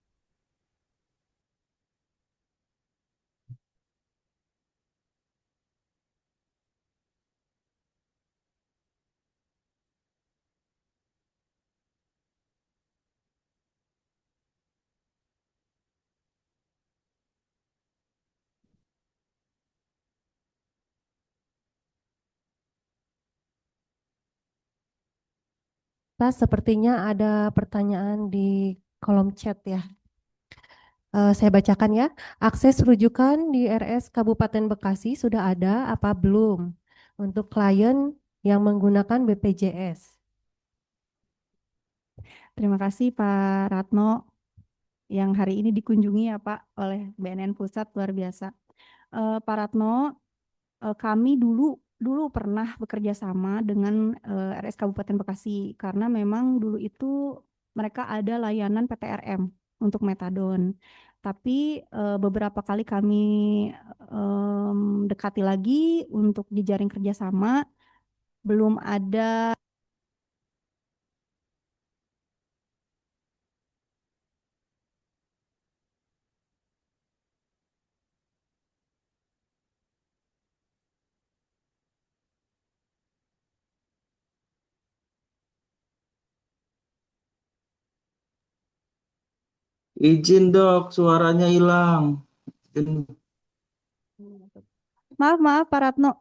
Tas, sepertinya ada pertanyaan di kolom chat ya. Saya bacakan ya. Akses rujukan di RS Kabupaten Bekasi sudah ada apa belum untuk klien yang menggunakan BPJS? Terima kasih Pak Ratno yang hari ini dikunjungi ya Pak oleh BNN Pusat, luar biasa. Pak Ratno, kami dulu pernah bekerja sama dengan RS Kabupaten Bekasi karena memang dulu itu mereka ada layanan PTRM untuk metadon. Tapi beberapa kali kami dekati lagi untuk jejaring kerjasama, belum ada. Izin dok, suaranya hilang. Maaf Pak Ratno.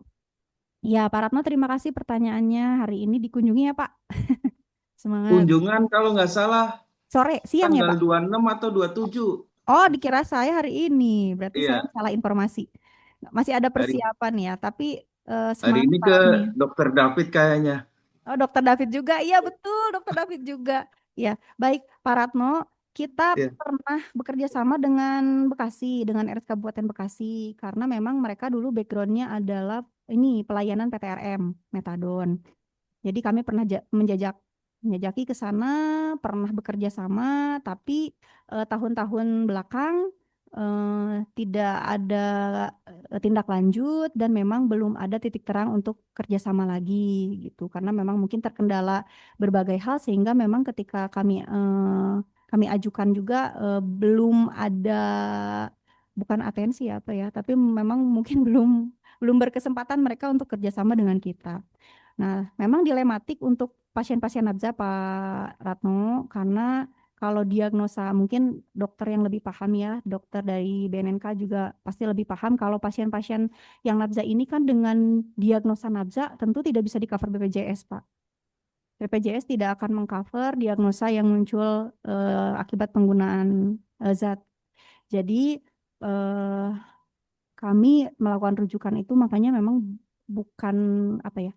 Ya Pak Ratno, terima kasih pertanyaannya hari ini dikunjungi ya Pak. Semangat. Kunjungan kalau nggak salah Siang ya tanggal Pak. 26 atau 27. Oh, dikira saya hari ini. Berarti saya Iya, salah informasi. Masih ada hari persiapan ya, tapi hari semangat ini Pak ke Ratno. Dokter David kayaknya. Oh, Dokter David juga. Iya, betul, Dokter David juga. Ya, baik, Pak Ratno. Kita Ya. pernah bekerja sama dengan Bekasi, dengan RS Kabupaten Bekasi, karena memang mereka dulu backgroundnya adalah ini pelayanan PTRM, metadon. Jadi kami pernah menjajaki ke sana, pernah bekerja sama, tapi tahun-tahun belakang tidak ada tindak lanjut dan memang belum ada titik terang untuk kerjasama lagi gitu. Karena memang mungkin terkendala berbagai hal sehingga memang ketika kami ajukan juga belum ada, bukan atensi ya apa ya, tapi memang mungkin belum berkesempatan mereka untuk kerjasama dengan kita. Nah, memang dilematik untuk pasien-pasien nabza Pak Ratno, karena kalau diagnosa mungkin dokter yang lebih paham ya, dokter dari BNNK juga pasti lebih paham kalau pasien-pasien yang nabza ini kan dengan diagnosa nabza tentu tidak bisa di-cover BPJS, Pak. BPJS tidak akan mengcover diagnosa yang muncul akibat penggunaan zat. Jadi eh, kami melakukan rujukan itu makanya memang bukan apa ya,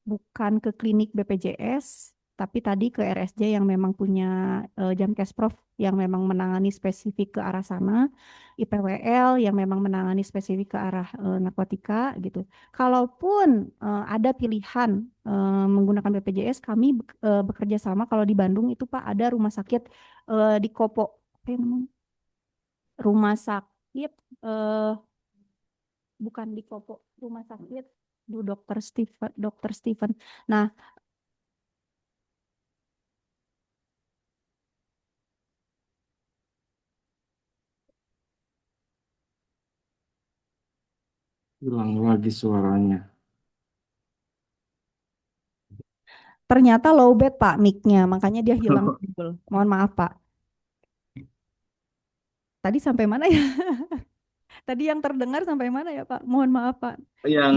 bukan ke klinik BPJS, tapi tadi ke RSJ yang memang punya Jamkesprov yang memang menangani spesifik ke arah sana, IPWL yang memang menangani spesifik ke arah narkotika gitu. Kalaupun ada pilihan menggunakan BPJS, kami bekerja sama kalau di Bandung itu Pak ada rumah sakit di Kopo, apa yang namanya? Rumah sakit eh, bukan di Kopo, rumah sakit du Dokter Steven. Nah, Hilang lagi suaranya. ternyata lowbat Pak mic-nya, makanya dia hilang dulu. Mohon maaf Pak. Tadi sampai mana ya? Tadi yang terdengar sampai mana ya Pak? Mohon maaf Pak. Yang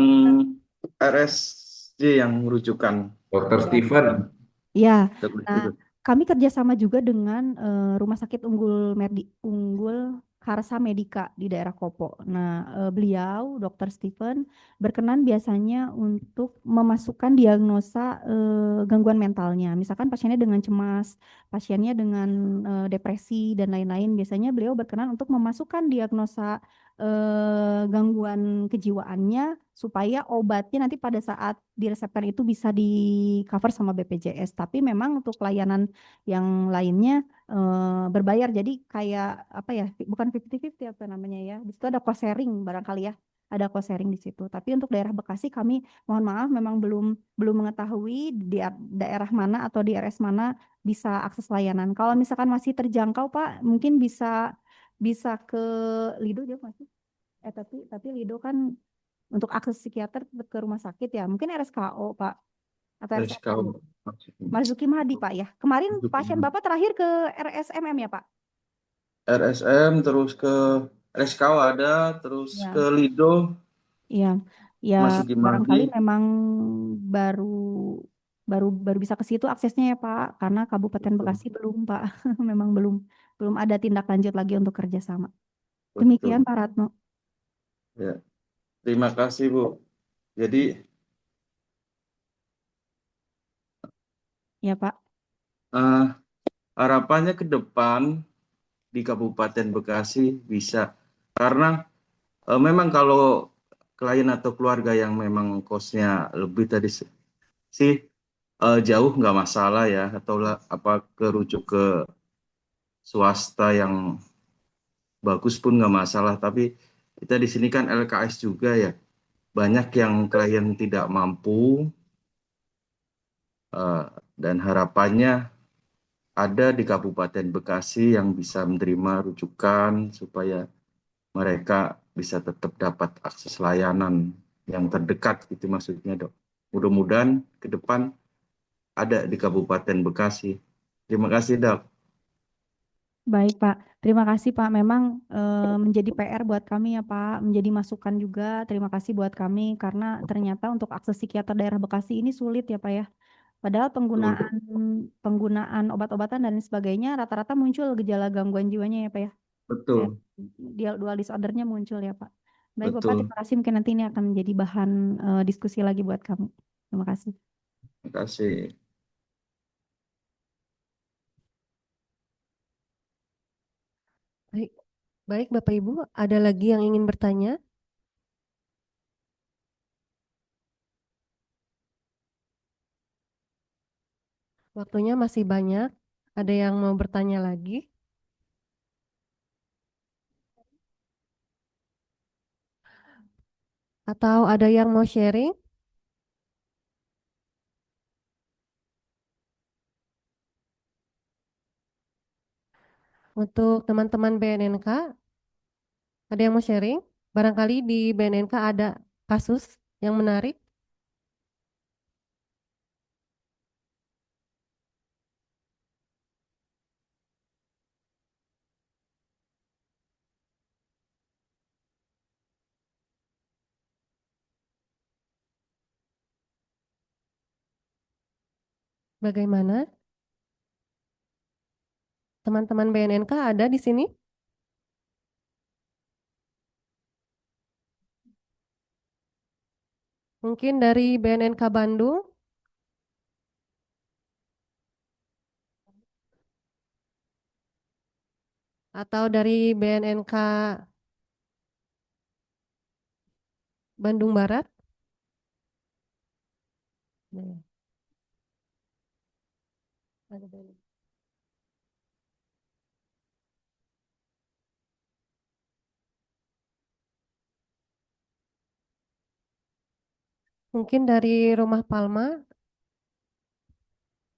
RSJ yang rujukan. Dokter Ya. Steven. Ya, Dokter nah Steven. kami kerjasama juga dengan Rumah Sakit Unggul Karsa Medika di daerah Kopo. Nah, beliau, Dokter Steven, berkenan biasanya untuk memasukkan diagnosa gangguan mentalnya. Misalkan pasiennya dengan cemas, pasiennya dengan depresi dan lain-lain. Biasanya beliau berkenan untuk memasukkan diagnosa gangguan kejiwaannya supaya obatnya nanti pada saat diresepkan itu bisa di cover sama BPJS. Tapi memang untuk layanan yang lainnya berbayar. Jadi kayak apa ya? Bukan 50-50 apa namanya ya. Di situ ada cost sharing barangkali ya. Ada cost sharing di situ. Tapi untuk daerah Bekasi kami mohon maaf memang belum belum mengetahui di daerah mana atau di RS mana bisa akses layanan. Kalau misalkan masih terjangkau Pak, mungkin bisa bisa ke Lido jauh masih. Tapi Lido kan untuk akses psikiater tetap ke rumah sakit ya. Mungkin RSKO, Pak, atau RSMM. RSKO. Marzuki Mahdi, Pak ya. Kemarin pasien Bapak terakhir ke RSMM ya, Pak? RSM terus ke RSKO ada, terus ke Ya, Lido, iya. Ya, Masuki barangkali Mahdi. memang baru baru baru bisa ke situ aksesnya ya, Pak, karena Kabupaten Betul, Bekasi belum, Pak. Memang belum belum ada tindak lanjut lagi untuk kerjasama. Demikian, betul. Pak Ratno. Ya, terima kasih Bu. Jadi Ya, Pak. eh, harapannya ke depan di Kabupaten Bekasi bisa, karena memang kalau klien atau keluarga yang memang kosnya lebih tadi sih jauh nggak masalah ya, atau apa kerujuk ke swasta yang bagus pun nggak masalah. Tapi kita di sini kan LKS juga ya, banyak yang klien tidak mampu, eh, dan harapannya ada di Kabupaten Bekasi yang bisa menerima rujukan supaya mereka bisa tetap dapat akses layanan yang terdekat, itu maksudnya dok. Mudah-mudahan ke depan ada di Kabupaten Bekasi. Terima kasih dok. Baik, Pak. Terima kasih, Pak. Memang menjadi PR buat kami ya, Pak. Menjadi masukan juga. Terima kasih buat kami karena ternyata untuk akses psikiater daerah Bekasi ini sulit ya, Pak ya. Padahal Betul. penggunaan penggunaan obat-obatan dan sebagainya rata-rata muncul gejala gangguan jiwanya ya, Pak ya. Kayak Betul. dual disordernya muncul ya, Pak. Baik, Bapak. Betul. Terima kasih. Mungkin nanti ini akan menjadi bahan diskusi lagi buat kami. Terima kasih. Terima kasih. Baik, baik Bapak Ibu, ada lagi yang ingin bertanya? Waktunya masih banyak. Ada yang mau bertanya lagi? Atau ada yang mau sharing? Untuk teman-teman BNNK, ada yang mau sharing? Barangkali di BNNK ada kasus yang menarik. Bagaimana? Teman-teman BNNK ada di sini? Mungkin dari BNNK Bandung atau dari BNNK Bandung Barat? Nah, ada dari- Mungkin dari Rumah Palma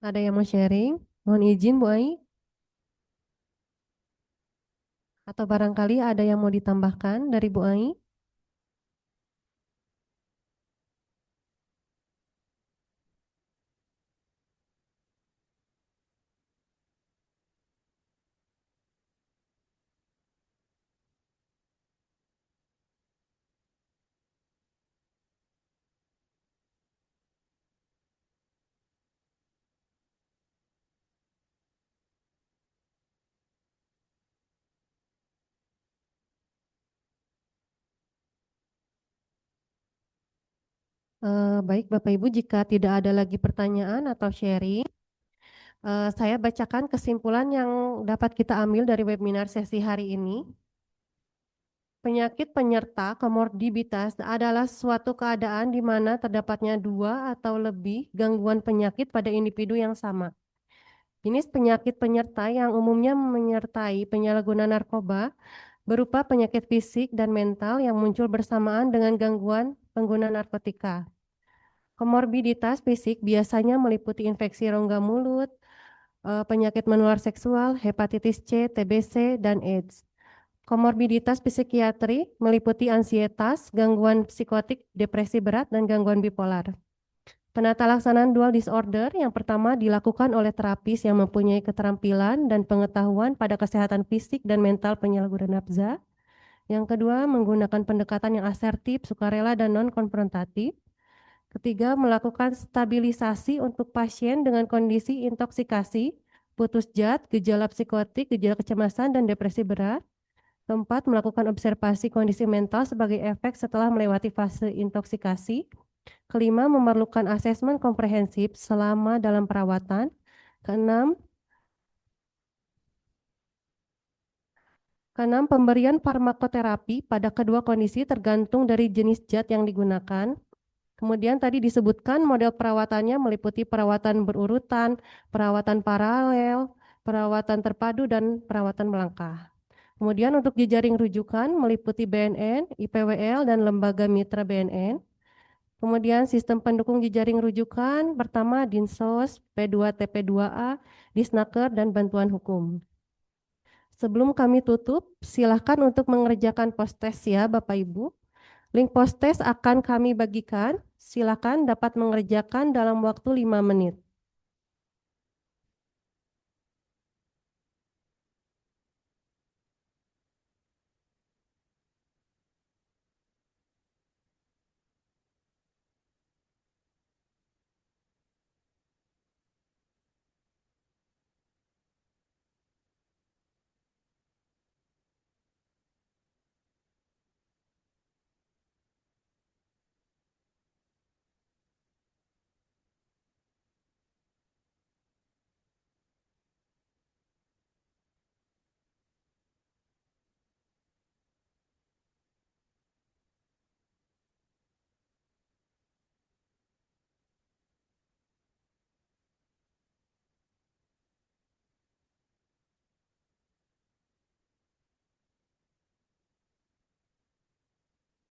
ada yang mau sharing? Mohon izin Bu Ai. Atau barangkali ada yang mau ditambahkan dari Bu Ai? Baik Bapak Ibu, jika tidak ada lagi pertanyaan atau sharing, saya bacakan kesimpulan yang dapat kita ambil dari webinar sesi hari ini. Penyakit penyerta komorbiditas adalah suatu keadaan di mana terdapatnya dua atau lebih gangguan penyakit pada individu yang sama. Jenis penyakit penyerta yang umumnya menyertai penyalahguna narkoba berupa penyakit fisik dan mental yang muncul bersamaan dengan gangguan pengguna narkotika. Komorbiditas fisik biasanya meliputi infeksi rongga mulut, penyakit menular seksual, hepatitis C, TBC, dan AIDS. Komorbiditas psikiatri meliputi ansietas, gangguan psikotik, depresi berat, dan gangguan bipolar. Penata laksanaan dual disorder yang pertama dilakukan oleh terapis yang mempunyai keterampilan dan pengetahuan pada kesehatan fisik dan mental penyalahguna nafza. Yang kedua, menggunakan pendekatan yang asertif, sukarela, dan non-konfrontatif. Ketiga, melakukan stabilisasi untuk pasien dengan kondisi intoksikasi, putus zat, gejala psikotik, gejala kecemasan, dan depresi berat. Keempat, melakukan observasi kondisi mental sebagai efek setelah melewati fase intoksikasi. Kelima, memerlukan asesmen komprehensif selama dalam perawatan. Keenam, pemberian farmakoterapi pada kedua kondisi tergantung dari jenis zat yang digunakan. Kemudian tadi disebutkan model perawatannya meliputi perawatan berurutan, perawatan paralel, perawatan terpadu, dan perawatan melangkah. Kemudian untuk jejaring rujukan meliputi BNN, IPWL, dan lembaga mitra BNN. Kemudian sistem pendukung jejaring rujukan pertama Dinsos, P2TP2A, Disnaker, dan bantuan hukum. Sebelum kami tutup, silakan untuk mengerjakan post-test ya Bapak Ibu. Link post-test akan kami bagikan, silakan dapat mengerjakan dalam waktu 5 menit.